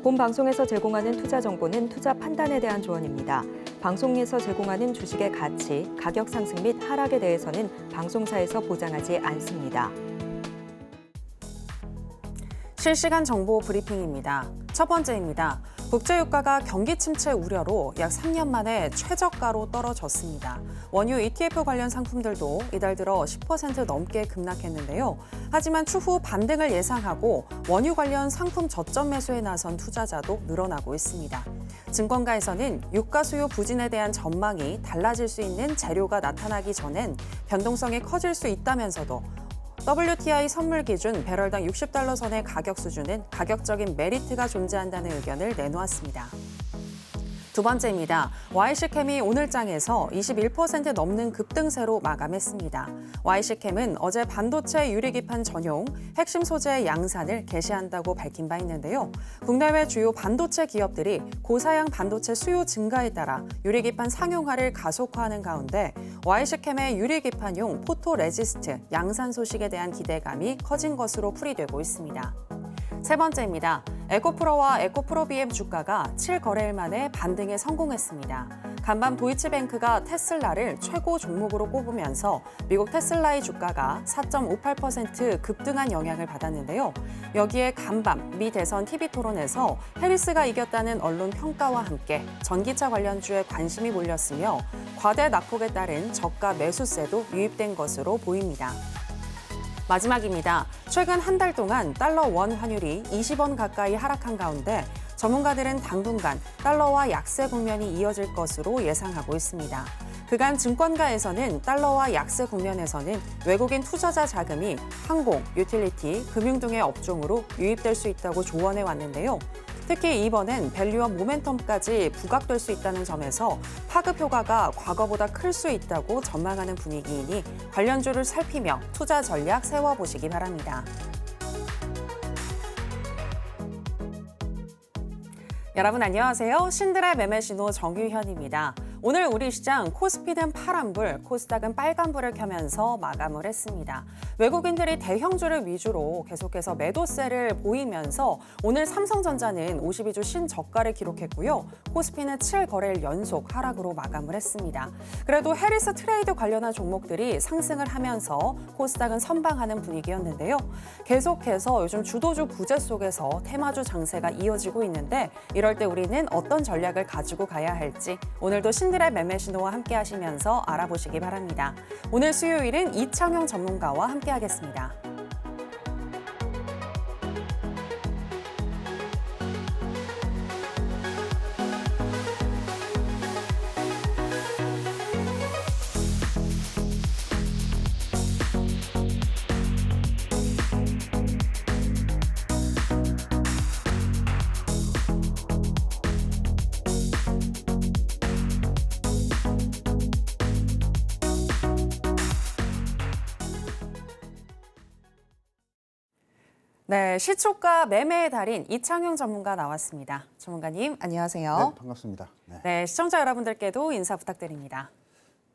본 방송에서 제공하는 투자 정보는 투자 판단에 대한 조언입니다. 방송에서 제공하는 주식의 가치, 가격 상승 및 하락에 대해서는 방송사에서 보장하지 않습니다. 실시간 정보 브리핑입니다. 첫 번째입니다. 국제유가가 경기 침체 우려로 약 3년 만에 최저가로 떨어졌습니다. 원유 ETF 관련 상품들도 이달 들어 10% 넘게 급락했는데요. 하지만 추후 반등을 예상하고 원유 관련 상품 저점 매수에 나선 투자자도 늘어나고 있습니다. 증권가에서는 유가 수요 부진에 대한 전망이 달라질 수 있는 재료가 나타나기 전엔 변동성이 커질 수 있다면서도 WTI 선물 기준 배럴당 $60 선의 가격 수준은 가격적인 메리트가 존재한다는 의견을 내놓았습니다. 두 번째입니다. YC캠이 오늘 장에서 21% 넘는 급등세로 마감했습니다. YC캠은 어제 반도체 유리기판 전용 핵심 소재 양산을 개시한다고 밝힌 바 있는데요. 국내외 주요 반도체 기업들이 고사양 반도체 수요 증가에 따라 유리기판 상용화를 가속화하는 가운데 YC캠의 유리기판용 포토레지스트 양산 소식에 대한 기대감이 커진 것으로 풀이되고 있습니다. 세 번째입니다. 에코프로와 에코프로 BM 주가가 7거래일 만에 반등에 성공했습니다. 간밤 도이치뱅크가 테슬라를 최고 종목으로 꼽으면서 미국 테슬라의 주가가 4.58% 급등한 영향을 받았는데요. 여기에 간밤 미 대선 TV토론에서 해리스가 이겼다는 언론 평가와 함께 전기차 관련주에 관심이 몰렸으며 과대 낙폭에 따른 저가 매수세도 유입된 것으로 보입니다. 마지막입니다. 최근 한 달 동안 달러 원 환율이 20원 가까이 하락한 가운데 전문가들은 당분간 달러와 약세 국면이 이어질 것으로 예상하고 있습니다. 그간 증권가에서는 달러와 약세 국면에서는 외국인 투자자 자금이 항공, 유틸리티, 금융 등의 업종으로 유입될 수 있다고 조언해 왔는데요. 특히 이번엔 밸류와 모멘텀까지 부각될 수 있다는 점에서 파급 효과가 과거보다 클 수 있다고 전망하는 분위기이니 관련주를 살피며 투자 전략 세워보시기 바랍니다. 여러분 안녕하세요. 신들의 매매신호 정유현입니다. 오늘 우리 시장 코스피는 파란불, 코스닥은 빨간불을 켜면서 마감을 했습니다. 외국인들이 대형주를 위주로 계속해서 매도세를 보이면서 오늘 삼성전자는 52주 신저가를 기록했고요. 코스피는 7거래일 연속 하락으로 마감을 했습니다. 그래도 해리스 트레이드 관련한 종목들이 상승을 하면서 코스닥은 선방하는 분위기였는데요. 계속해서 요즘 주도주 부재 속에서 테마주 장세가 이어지고 있는데 이럴 때 우리는 어떤 전략을 가지고 가야 할지 오늘도 신들의 매매 신호와 함께 하시면서 알아보시기 바랍니다. 오늘 수요일은 이창용 전문가와 함께 하겠습니다. 네, 시초가 매매의 달인 이창용 전문가 나왔습니다. 전문가님, 안녕하세요. 네, 반갑습니다. 네, 시청자 여러분들께도 인사 부탁드립니다.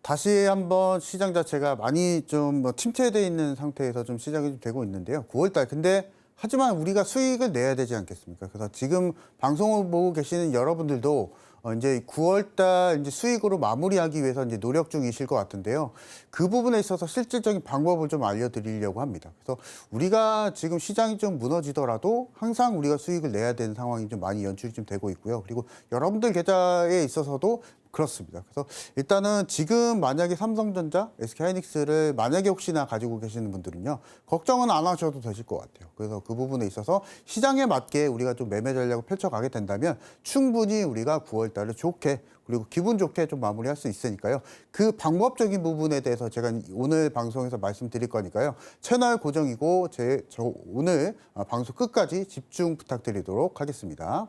다시 한번 시장 자체가 많이 좀 침체되어 있는 상태에서 좀 시작이 좀 되고 있는데요. 9월달. 근데 하지만 우리가 수익을 내야 되지 않겠습니까? 그래서 지금 방송을 보고 계시는 여러분들도 이제 9월달 이제 수익으로 마무리하기 위해서 이제 노력 중이실 것 같은데요. 그 부분에 있어서 실질적인 방법을 좀 알려드리려고 합니다. 그래서 우리가 지금 시장이 좀 무너지더라도 항상 우리가 수익을 내야 되는 상황이 좀 많이 연출이 좀 되고 있고요. 그리고 여러분들 계좌에 있어서도 그렇습니다. 그래서 일단은 지금 만약에 삼성전자, SK하이닉스를 만약에 혹시나 가지고 계시는 분들은요. 걱정은 안 하셔도 되실 것 같아요. 그래서 그 부분에 있어서 시장에 맞게 우리가 좀 매매 전략을 펼쳐가게 된다면 충분히 우리가 9월달을 좋게 그리고 기분 좋게 좀 마무리할 수 있으니까요. 그 방법적인 부분에 대해서 제가 오늘 방송에서 말씀드릴 거니까요. 채널 고정이고 저 오늘 방송 끝까지 집중 부탁드리도록 하겠습니다.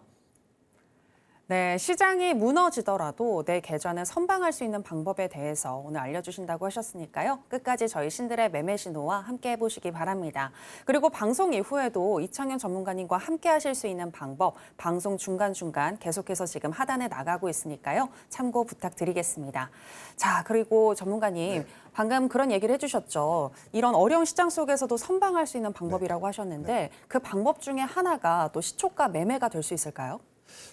네, 시장이 무너지더라도 내 계좌는 선방할 수 있는 방법에 대해서 오늘 알려주신다고 하셨으니까요. 끝까지 저희 신들의 매매 신호와 함께 해보시기 바랍니다. 그리고 방송 이후에도 이창현 전문가님과 함께 하실 수 있는 방법, 방송 중간중간 계속해서 지금 하단에 나가고 있으니까요. 참고 부탁드리겠습니다. 자, 그리고 전문가님, 방금 그런 얘기를 해주셨죠. 이런 어려운 시장 속에서도 선방할 수 있는 방법이라고 하셨는데 그 방법 중에 하나가 또 시초가 매매가 될 수 있을까요?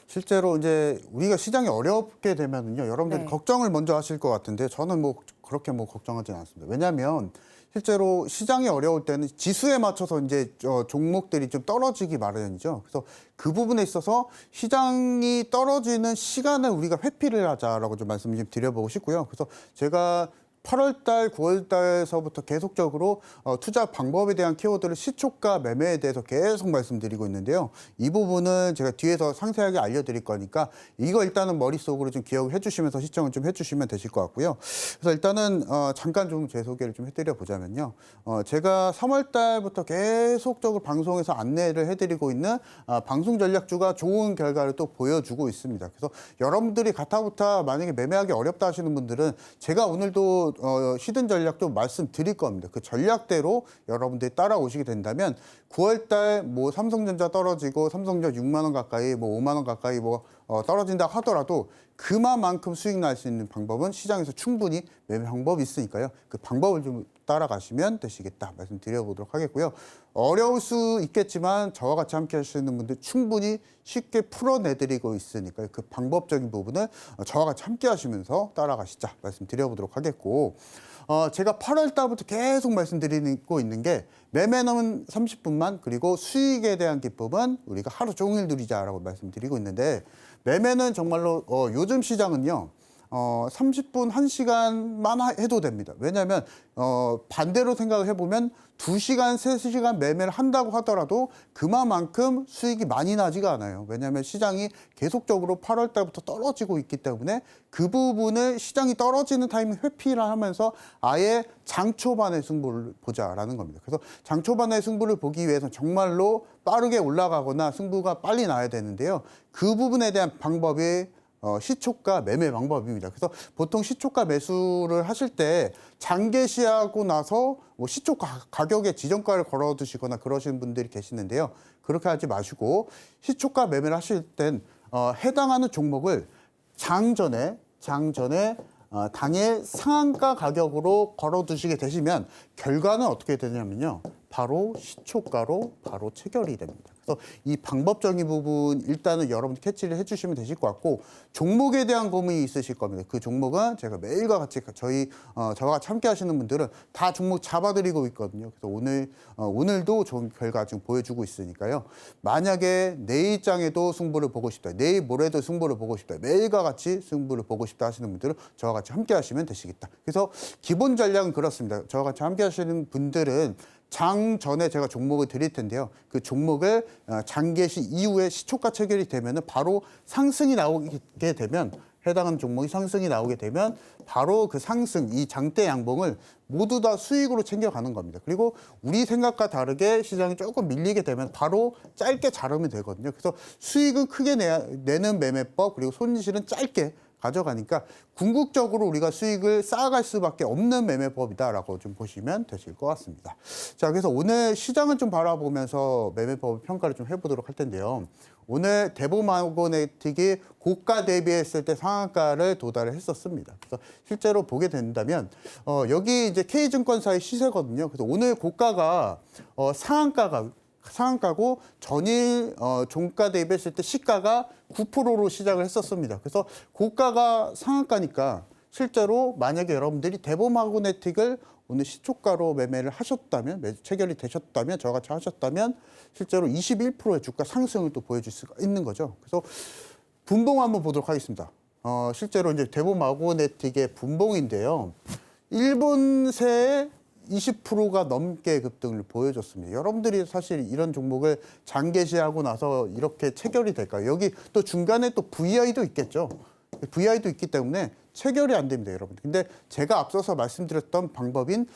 실제로 이제 우리가 시장이 어렵게 되면은요, 여러분들이 네. 걱정을 먼저 하실 것 같은데 저는 뭐 그렇게 뭐 걱정하지는 않습니다. 왜냐하면 실제로 시장이 어려울 때는 지수에 맞춰서 이제 종목들이 좀 떨어지기 마련이죠. 그래서 그 부분에 있어서 시장이 떨어지는 시간을 우리가 회피를 하자라고 좀 말씀을 좀 드려보고 싶고요. 그래서 제가 8월 달, 9월 달서부터 계속적으로 투자 방법에 대한 키워드를 시초가 매매에 대해서 계속 말씀드리고 있는데요. 이 부분은 제가 뒤에서 상세하게 알려드릴 거니까 이거 일단은 머릿속으로 좀 기억을 해주시면서 시청을 좀 해주시면 되실 것 같고요. 그래서 일단은 잠깐 좀 제 소개를 좀 해드려 보자면요. 제가 3월 달부터 계속적으로 방송에서 안내를 해드리고 있는 방송 전략주가 좋은 결과를 또 보여주고 있습니다. 그래서 여러분들이 가타부타 만약에 매매하기 어렵다 하시는 분들은 제가 오늘도 히든 전략도 말씀드릴 겁니다. 그 전략대로 여러분들이 따라오시게 된다면 9월 달 뭐 삼성전자 떨어지고 삼성전자 6만 원 가까이 뭐 5만 원 가까이 뭐 떨어진다 하더라도 그만큼 수익 날 수 있는 방법은 시장에서 충분히 매매 방법이 있으니까요. 그 방법을 좀 따라가시면 되시겠다 말씀드려보도록 하겠고요. 어려울 수 있겠지만 저와 같이 함께 하시는 분들 충분히 쉽게 풀어내드리고 있으니까요. 그 방법적인 부분을 저와 같이 함께 하시면서 따라가시자 말씀드려보도록 하겠고, 제가 8월 달부터 계속 말씀드리고 있는 게 매매는 30분만, 그리고 수익에 대한 기법은 우리가 하루 종일 누리자라고 말씀드리고 있는데, 매매는 정말로 요즘 시장은요. 30분, 1시간만 해도 됩니다. 왜냐하면 반대로 생각을 해보면 2시간, 3시간 매매를 한다고 하더라도 그만큼 수익이 많이 나지가 않아요. 왜냐하면 시장이 계속적으로 8월 달부터 떨어지고 있기 때문에 그 부분을 시장이 떨어지는 타이밍 회피를 하면서 아예 장 초반의 승부를 보자라는 겁니다. 그래서 장 초반의 승부를 보기 위해서는 정말로 빠르게 올라가거나 승부가 빨리 나야 되는데요. 그 부분에 대한 방법이 시초가 매매 방법입니다. 그래서 보통 시초가 매수를 하실 때 장개시하고 나서 뭐 시초가 가격에 지정가를 걸어두시거나 그러시는 분들이 계시는데요. 그렇게 하지 마시고 시초가 매매를 하실 땐 해당하는 종목을 장 전에 당일 상한가 가격으로 걸어두시게 되시면 결과는 어떻게 되냐면요. 바로 시초가로 바로 체결이 됩니다. 그래서 이 방법적인 부분 일단은 여러분 캐치를 해주시면 되실 것 같고, 종목에 대한 고민이 있으실 겁니다. 그 종목은 제가 매일과 같이 저와 같이 함께 하시는 분들은 다 종목 잡아드리고 있거든요. 그래서 오늘도 좋은 결과 좀 보여주고 있으니까요. 만약에 내일장에도 승부를 보고 싶다, 내일 모레도 승부를 보고 싶다, 매일과 같이 승부를 보고 싶다 하시는 분들은 저와 같이 함께 하시면 되시겠다. 그래서 기본 전략은 그렇습니다. 저와 같이 함께 하시는 분들은 장 전에 제가 종목을 드릴 텐데요. 그 종목을 장개시 이후에 시초가 체결이 되면 바로 상승이 나오게 되면, 해당하는 종목이 상승이 나오게 되면 바로 그 상승, 이 장대 양봉을 모두 다 수익으로 챙겨가는 겁니다. 그리고 우리 생각과 다르게 시장이 조금 밀리게 되면 바로 짧게 자르면 되거든요. 그래서 수익은 크게 내는 매매법, 그리고 손실은 짧게 가져가니까 궁극적으로 우리가 수익을 쌓아갈 수밖에 없는 매매법이다라고 좀 보시면 되실 것 같습니다. 자, 그래서 오늘 시장을 좀 바라보면서 매매법 평가를 좀 해보도록 할 텐데요. 오늘 대보마그네틱이 고가 대비했을 때 상한가를 도달을 했었습니다. 그래서 실제로 보게 된다면 여기 이제 K증권사의 시세거든요. 그래서 오늘 고가가 상한가고 전일 종가 대비했을 때 시가가 9%로 시작을 했었습니다. 그래서 고가가 상한가니까 실제로 만약에 여러분들이 대보마그네틱을 오늘 시초가로 매매를 하셨다면, 매수 체결이 되셨다면, 저와 같이 하셨다면 실제로 21%의 주가 상승을 또 보여줄 수가 있는 거죠. 그래서 분봉 한번 보도록 하겠습니다. 실제로 이제 대보마그네틱의 분봉인데요. 일본세의 20%가 넘게 급등을 보여줬습니다. 여러분들이 사실 이런 종목을 장개시하고 나서 이렇게 체결이 될까요? 여기 또 중간에 또 VI도 있겠죠. VI도 있기 때문에 체결이 안 됩니다, 여러분. 근데 제가 앞서서 말씀드렸던 방법인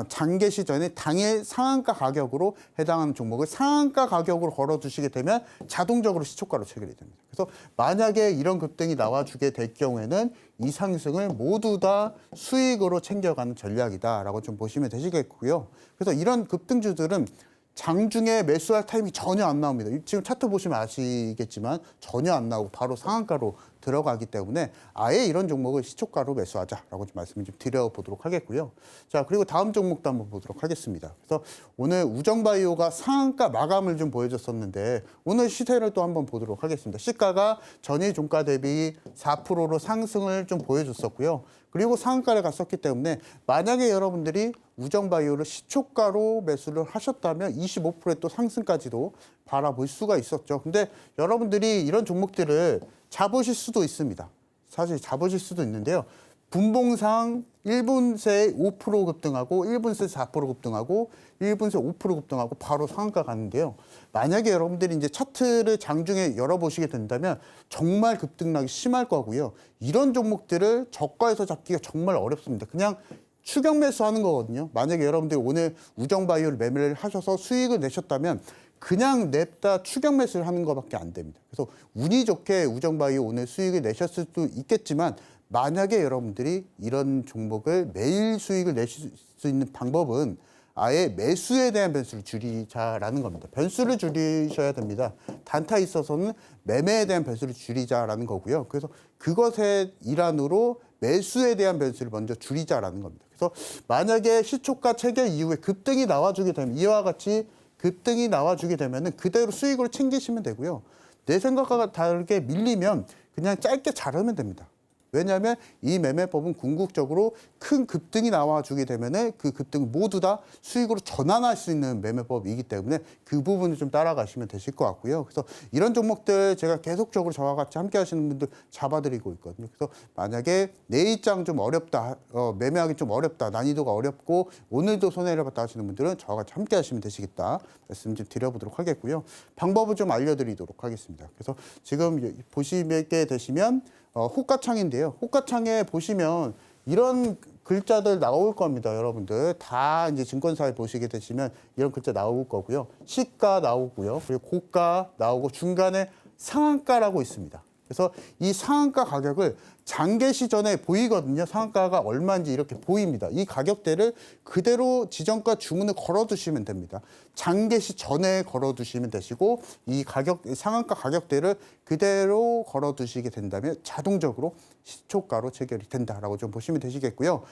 장 개시 전에 당일 상한가 가격으로 해당하는 종목을 상한가 가격으로 걸어두시게 되면 자동적으로 시초가로 체결이 됩니다. 그래서 만약에 이런 급등이 나와주게 될 경우에는 이 상승을 모두 다 수익으로 챙겨가는 전략이다라고 좀 보시면 되시겠고요. 그래서 이런 급등주들은 장중에 매수할 타임이 전혀 안 나옵니다. 지금 차트 보시면 아시겠지만 전혀 안 나오고 바로 상한가로 들어가기 때문에 아예 이런 종목을 시초가로 매수하자라고 좀 말씀을 좀 드려보도록 하겠고요. 자, 그리고 다음 종목도 한번 보도록 하겠습니다. 그래서 오늘 우정바이오가 상한가 마감을 좀 보여줬었는데 오늘 시세를 또 한번 보도록 하겠습니다. 시가가 전일 종가 대비 4%로 상승을 좀 보여줬었고요. 그리고 상한가를 갔었기 때문에 만약에 여러분들이 우정바이오를 시초가로 매수를 하셨다면 25%의 또 상승까지도 바라볼 수가 있었죠. 근데 여러분들이 이런 종목들을 잡으실 수도 있습니다. 사실 잡으실 수도 있는데요. 분봉상 1분 새 5% 급등하고 1분 새 4% 급등하고 1분 새 5% 급등하고 바로 상한가 가는데요. 만약에 여러분들이 이제 차트를 장중에 열어보시게 된다면 정말 급등락이 심할 거고요. 이런 종목들을 저가에서 잡기가 정말 어렵습니다. 그냥 추격 매수하는 거거든요. 만약에 여러분들이 오늘 우정바이오를 매매를 하셔서 수익을 내셨다면 그냥 냅다 추격 매수를 하는 것밖에 안 됩니다. 그래서 운이 좋게 우정바이오 오늘 수익을 내셨을 수도 있겠지만 만약에 여러분들이 이런 종목을 매일 수익을 내실 수 있는 방법은 아예 매수에 대한 변수를 줄이자라는 겁니다. 변수를 줄이셔야 됩니다. 단타에 있어서는 매매에 대한 변수를 줄이자라는 거고요. 그래서 그것의 일환으로 매수에 대한 변수를 먼저 줄이자라는 겁니다. 그래서 만약에 시초가 체결 이후에 급등이 나와주게 되면 이와 같이 급등이 나와주게 되면은 그대로 수익으로 챙기시면 되고요. 내 생각과 다르게 밀리면 그냥 짧게 자르면 됩니다. 왜냐하면 이 매매법은 궁극적으로 큰 급등이 나와주게 되면은 그 급등을 모두 다 수익으로 전환할 수 있는 매매법이기 때문에 그 부분을 좀 따라가시면 되실 것 같고요. 그래서 이런 종목들 제가 계속적으로 저와 같이 함께 하시는 분들 잡아드리고 있거든요. 그래서 만약에 내 입장 좀 어렵다, 매매하기 좀 어렵다, 난이도가 어렵고 오늘도 손해를 봤다 하시는 분들은 저와 같이 함께 하시면 되시겠다 말씀 좀 드려보도록 하겠고요. 방법을 좀 알려드리도록 하겠습니다. 그래서 지금 보시게 되시면 호가창인데요. 호가창에 보시면 이런 글자들 나올 겁니다, 여러분들. 다 이제 증권사에 보시게 되시면 이런 글자 나올 거고요. 시가 나오고요. 그리고 고가 나오고 중간에 상한가라고 있습니다. 그래서 이 상한가 가격을 장개시 전에 보이거든요. 상한가가 얼마인지 이렇게 보입니다. 이 가격대를 그대로 지정가 주문을 걸어두시면 됩니다. 장개시 전에 걸어두시면 되시고 이 상한가 가격대를 그대로 걸어두시게 된다면 자동적으로 시초가로 체결이 된다라고 좀 보시면 되시겠고요.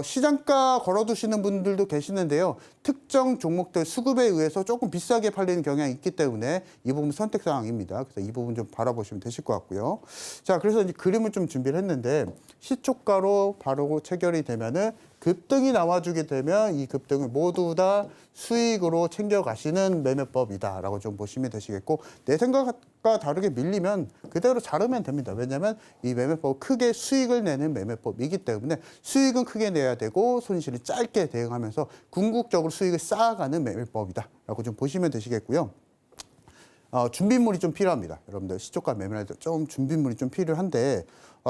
시장가 걸어두시는 분들도 계시는데요. 특정 종목들 수급에 의해서 조금 비싸게 팔리는 경향이 있기 때문에 이 부분 선택 사항입니다. 그래서 이 부분 좀 바라보시면 되실 것 같고요. 자, 그래서 이제 그림을 좀 준비를 했는데 시초가로 바로 체결이 되면은 급등이 나와주게 되면 이 급등을 모두 다 수익으로 챙겨가시는 매매법이다라고 좀 보시면 되시겠고 내 생각과 다르게 밀리면 그대로 자르면 됩니다. 왜냐하면 이 매매법은 크게 수익을 내는 매매법이기 때문에 수익은 크게 내야 되고 손실은 짧게 대응하면서 궁극적으로 수익을 쌓아가는 매매법이다라고 좀 보시면 되시겠고요. 준비물이 좀 필요합니다. 여러분들 시초가 매매할 때 좀 준비물이 좀 필요한데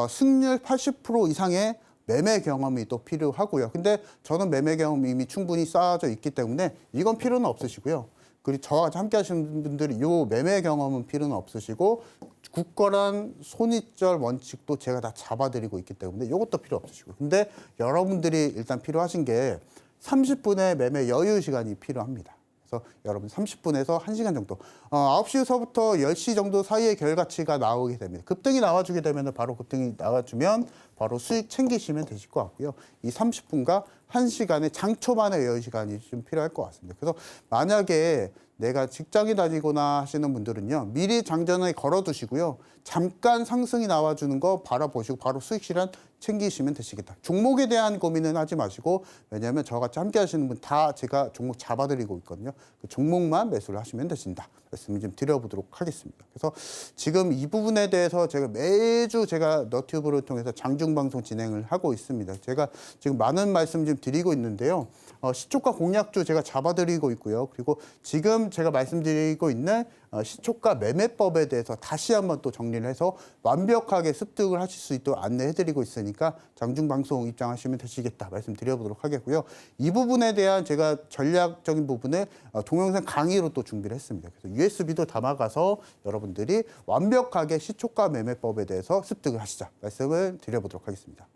승률 80% 이상의 매매 경험이 또 필요하고요. 근데 저는 매매 경험이 이미 충분히 쌓아져 있기 때문에 이건 필요는 없으시고요. 그리고 저와 같이 함께 하시는 분들이 이 매매 경험은 필요는 없으시고 굳건한 손익절 원칙도 제가 다 잡아드리고 있기 때문에 이것도 필요 없으시고 근데 여러분들이 일단 필요하신 게 30분의 매매 여유 시간이 필요합니다. 그래서 여러분 30분에서 1시간 정도 9시서부터 10시 정도 사이에 결과치가 나오게 됩니다. 급등이 나와주게 되면 바로 급등이 나와주면 바로 수익 챙기시면 되실 것 같고요. 이 30분과 1시간의 장초반의 여유 시간이 좀 필요할 것 같습니다. 그래서 만약에 내가 직장에 다니거나 하시는 분들은요. 미리 장전에 걸어두시고요. 잠깐 상승이 나와주는 거 바라보시고 바로 수익 실현 챙기시면 되시겠다. 종목에 대한 고민은 하지 마시고 왜냐하면 저같이 함께 하시는 분 다 제가 종목 잡아드리고 있거든요. 그 종목만 매수를 하시면 되신다. 말씀을 좀 드려보도록 하겠습니다. 그래서 지금 이 부분에 대해서 제가 매주 제가 너튜브를 통해서 장중방송 진행을 하고 있습니다. 제가 지금 많은 말씀 좀 드리고 있는데요. 시초가 공략주 제가 잡아드리고 있고요. 그리고 지금 지금 제가 말씀드리고 있는 시초가 매매법에 대해서 다시 한번 또 정리를 해서 완벽하게 습득을 하실 수 있도록 안내해드리고 있으니까 장중방송 입장하시면 되시겠다 말씀드려보도록 하겠고요. 이 부분에 대한 제가 전략적인 부분을 동영상 강의로 또 준비를 했습니다. 그래서 USB도 담아가서 여러분들이 완벽하게 시초가 매매법에 대해서 습득을 하시자 말씀을 드려보도록 하겠습니다.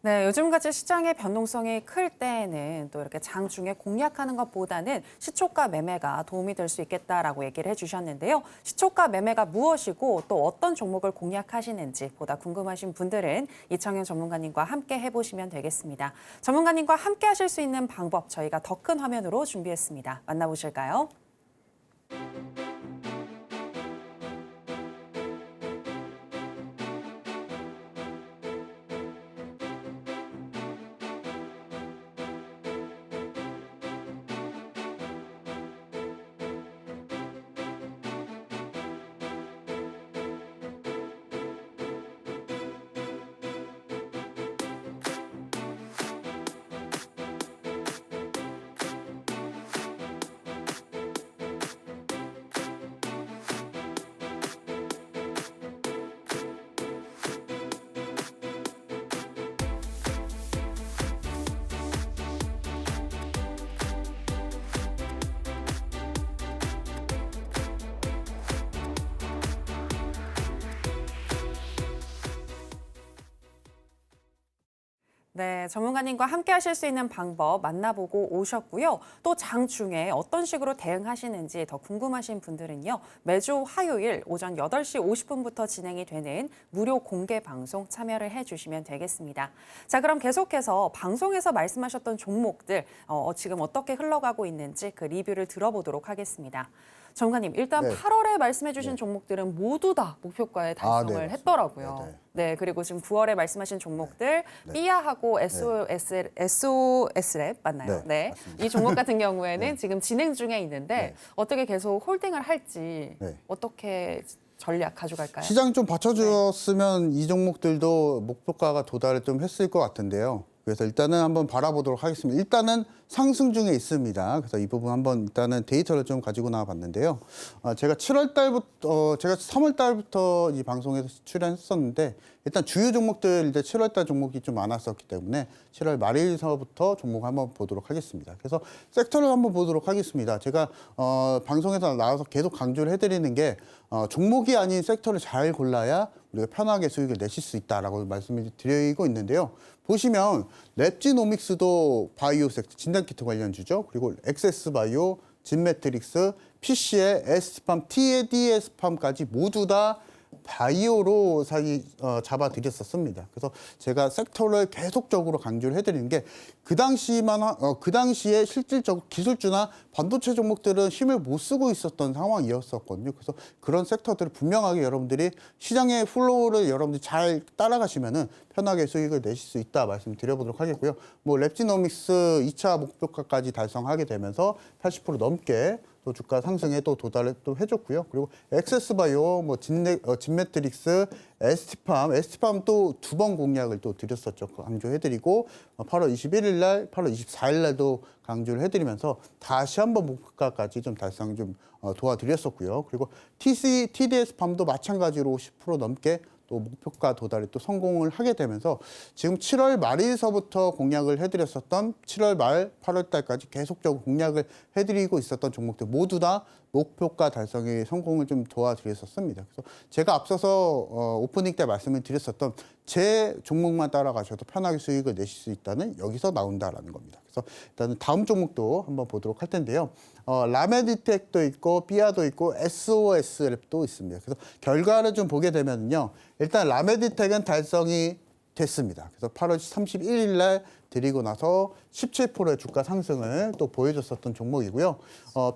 네, 요즘같이 시장의 변동성이 클 때에는 또 이렇게 장중에 공략하는 것보다는 시초가 매매가 도움이 될 수 있겠다라고 얘기를 해주셨는데요. 시초가 매매가 무엇이고 또 어떤 종목을 공략하시는지 보다 궁금하신 분들은 이창현 전문가님과 함께 해보시면 되겠습니다. 전문가님과 함께 하실 수 있는 방법 저희가 더 큰 화면으로 준비했습니다. 만나보실까요? 네, 전문가님과 함께 하실 수 있는 방법 만나보고 오셨고요. 또 장중에 어떤 식으로 대응하시는지 더 궁금하신 분들은요. 매주 화요일 오전 8시 50분부터 진행이 되는 무료 공개 방송 참여를 해주시면 되겠습니다. 자, 그럼 계속해서 방송에서 말씀하셨던 종목들 지금 어떻게 흘러가고 있는지 그 리뷰를 들어보도록 하겠습니다. 전문가님, 일단 네. 8월에 말씀해주신 종목들은 모두 다 목표가에 달성을 네, 했더라고요. 네. 네, 그리고 지금 9월에 말씀하신 종목들 삐아하고 SOS랩 맞나요? 네, 네. 이 종목 같은 경우에는 지금 진행 중에 있는데 네. 어떻게 계속 홀딩을 할지 네. 어떻게 전략 가져갈까요? 시장 좀 받쳐주었으면 이 종목들도 목표가가 도달을 좀 했을 것 같은데요. 그래서 일단은 한번 바라보도록 하겠습니다. 일단은 상승 중에 있습니다. 그래서 이 부분 한번 일단은 데이터를 좀 가지고 나와봤는데요. 제가 7월 달부터, 제가 3월 달부터 이 방송에서 출연했었는데 일단 주요 종목들 이제 7월 달 종목이 좀 많았었기 때문에 7월 말일서부터 종목 한번 보도록 하겠습니다. 그래서 섹터를 한번 보도록 하겠습니다. 제가 방송에서 나와서 계속 강조를 해드리는 게 종목이 아닌 섹터를 잘 골라야 우리가 편하게 수익을 내실 수 있다라고 말씀을 드리고 있는데요. 보시면 랩지노믹스도 바이오 섹터, 진단키트 관련주죠. 그리고 엑세스바이오, 진매트릭스, PC의 SPAM, TDS팜까지 모두 다 바이오로 잡아드렸었습니다. 그래서 제가 섹터를 계속적으로 강조를 해드리는 게 그 당시에 실질적으로 기술주나 반도체 종목들은 힘을 못 쓰고 있었던 상황이었었거든요. 그래서 그런 섹터들을 분명하게 여러분들이 시장의 플로우를 여러분들이 잘 따라가시면은 편하게 수익을 내실 수 있다 말씀드려보도록 하겠고요. 뭐 랩지노믹스 2차 목표가까지 달성하게 되면서 80% 넘게 또 주가 상승에 또 도달을 또 해줬고요. 그리고 엑세스바이오, 뭐 진매트릭스, ST팜 또 2번 공략을 또 드렸었죠. 강조해드리고 8월 21일 날, 8월 24일 날도 강조를 해드리면서 다시 한번 목표가까지 좀 달성 좀 도와드렸었고요. 그리고 TDS팜도 마찬가지로 10% 넘게 또 목표가 도달에 또 성공을 하게 되면서 지금 7월 말일서부터 공략을 해드렸었던 7월 말 8월 달까지 계속적으로 공략을 해드리고 있었던 종목들 모두 다 목표가 달성에 성공을 좀 도와드렸었습니다. 그래서 제가 앞서서 오프닝 때 말씀을 드렸었던 제 종목만 따라가셔도 편하게 수익을 내실 수 있다는 여기서 나온다라는 겁니다. 그래서 일단은 다음 종목도 한번 보도록 할 텐데요. 라메디텍도 있고 삐아도 있고 SOS랩도 있습니다. 그래서 결과를 좀 보게 되면요. 일단 라메디텍은 달성이 됐습니다. 그래서 8월 31일 날 드리고 나서 17%의 주가 상승을 또 보여줬었던 종목이고요.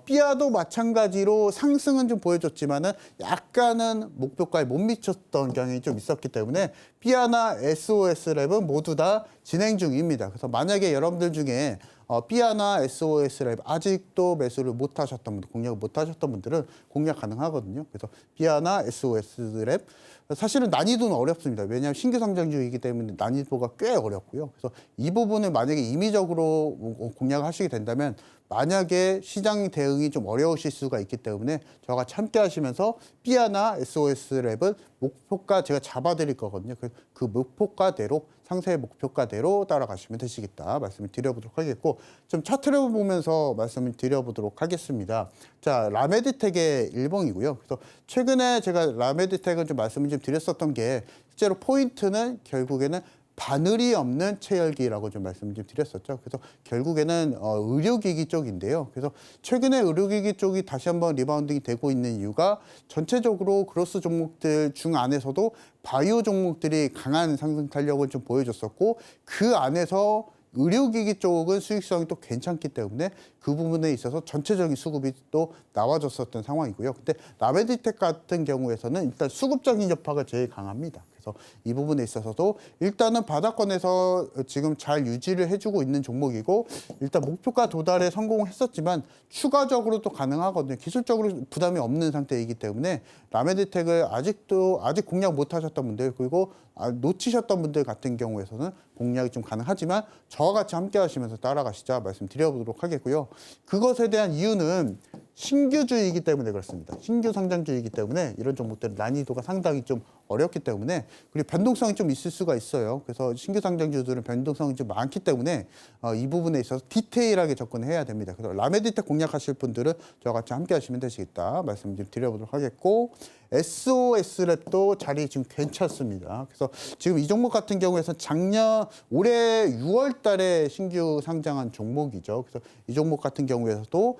삐아도 마찬가지로 상승은 좀 보여줬지만은 약간은 목표가에 못 미쳤던 경향이 좀 있었기 때문에 삐아나 SOS랩은 모두 다 진행 중입니다. 그래서 만약에 여러분들 중에 삐아나 SOS랩 아직도 매수를 못 하셨던 분들, 공략을 못 하셨던 분들은 공략 가능하거든요. 그래서 삐아나 SOS랩 사실은 난이도는 어렵습니다. 왜냐하면 신규 상장주이기 때문에 난이도가 꽤 어렵고요. 그래서 이 부분을 만약에 임의적으로 공략을 하시게 된다면 만약에 시장 대응이 좀 어려우실 수가 있기 때문에 저와 같이 함께 하시면서 삐아나 SOS랩은 목표가 제가 잡아드릴 거거든요. 그 목표가대로 상세의 목표가대로 따라가시면 되시겠다 말씀을 드려보도록 하겠고 좀 차트를 보면서 말씀을 드려보도록 하겠습니다. 자, 라메디텍의 일봉이고요. 그래서 최근에 제가 라메디텍은 좀 말씀을 좀 드렸었던 게 실제로 포인트는 결국에는 바늘이 없는 채열기라고 좀 말씀 좀 드렸었죠. 그래서 결국에는 의료기기 쪽인데요. 그래서 최근에 의료기기 쪽이 다시 한번 리바운딩이 되고 있는 이유가 전체적으로 크로스 종목들 중 안에서도 바이오 종목들이 강한 상승 탄력을 좀 보여줬었고 그 안에서 의료기기 쪽은 수익성이 또 괜찮기 때문에 그 부분에 있어서 전체적인 수급이 또 나와줬었던 상황이고요. 근데 라메디텍 같은 경우에서는 일단 수급적인 여파가 제일 강합니다. 그래서 이 부분에 있어서도 일단은 바닥권에서 지금 잘 유지를 해주고 있는 종목이고 일단 목표가 도달에 성공했었지만 추가적으로 또 가능하거든요. 기술적으로 부담이 없는 상태이기 때문에 라메디텍을 아직 공략 못 하셨던 분들 그리고 놓치셨던 분들 같은 경우에서는 공략이 좀 가능하지만 저와 같이 함께 하시면서 따라가시자 말씀드려보도록 하겠고요. 그것에 대한 이유는 신규주이기 때문에 그렇습니다. 신규 상장주이기 때문에 이런 종목들은 난이도가 상당히 좀 어렵기 때문에 그리고 변동성이 좀 있을 수가 있어요. 그래서 신규 상장주들은 변동성이 좀 많기 때문에 이 부분에 있어서 디테일하게 접근해야 됩니다. 그래서 라메디텍 공략하실 분들은 저와 같이 함께 하시면 되시겠다 말씀 좀 드려보도록 하겠고 SOS랩도 자리 지금 괜찮습니다. 그래서 지금 이 종목 같은 경우에서 올해 6월 달에 신규 상장한 종목이죠. 그래서 이 종목 같은 경우에서도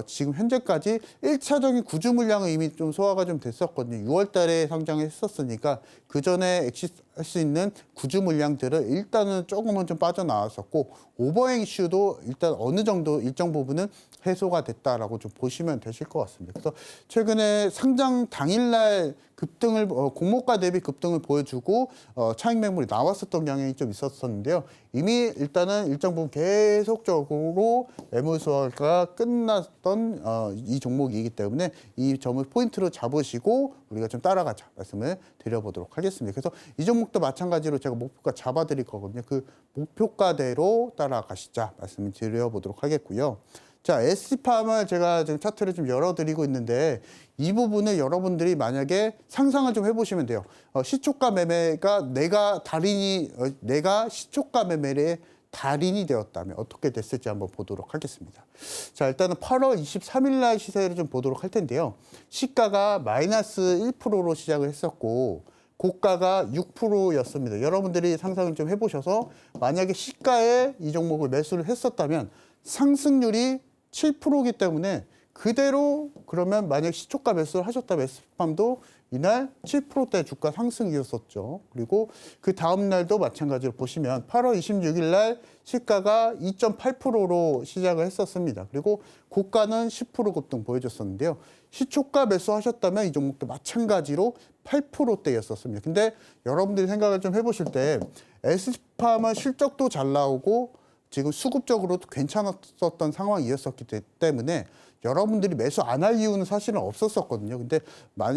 지금 현재까지 1차적인 구주 물량은 이미 좀 소화가 좀 됐었거든요. 6월 달에 상장을 했었으니까 그 전에 엑시할 수 있는 구주 물량들을 일단은 조금은 좀 빠져나왔었고 오버행 이슈도 일단 어느 정도 일정 부분은 해소가 됐다라고 좀 보시면 되실 것 같습니다. 그래서 최근에 상장 당일날 급등을 공모가 대비 급등을 보여주고 차익 매물이 나왔었던 경향이 좀 있었었는데요. 이미 일단은 일정 부분 계속적으로 매물 소화가 끝났던 이 종목이기 때문에 이 점을 포인트로 잡으시고 우리가 좀 따라가자 말씀을 드려보도록 하겠습니다. 그래서 이 종목도 마찬가지로 제가 목표가 잡아드릴 거거든요. 그 목표가대로 따라가시자 말씀을 드려보도록 하겠고요. 자, SC팜을 제가 지금 차트를 좀 열어드리고 있는데 이 부분을 여러분들이 만약에 상상을 좀 해보시면 돼요. 시초가 매매가 내가 시초가 매매의 달인이 되었다면 어떻게 됐을지 한번 보도록 하겠습니다. 자, 일단은 8월 23일 날 시세를 좀 보도록 할 텐데요. 시가가 마이너스 1%로 시작을 했었고 고가가 6%였습니다. 여러분들이 상상을 좀 해보셔서 만약에 시가에 이 종목을 매수를 했었다면 상승률이 7%이기 때문에 그대로 그러면 만약 시초가 매수를 하셨다면 SC팜도 이날 7%대 주가 상승이었었죠. 그리고 그 다음 날도 마찬가지로 보시면 8월 26일 날 시가가 2.8%로 시작을 했었습니다. 그리고 고가는 10% 급등 보여줬었는데요. 시초가 매수하셨다면 이 종목도 마찬가지로 8%대였었습니다. 근데 여러분들이 생각을 좀 해보실 때 SC팜은 실적도 잘 나오고 지금 수급적으로도 괜찮았었던 상황이었었기 때문에 여러분들이 매수 안 할 이유는 사실은 없었었거든요. 근데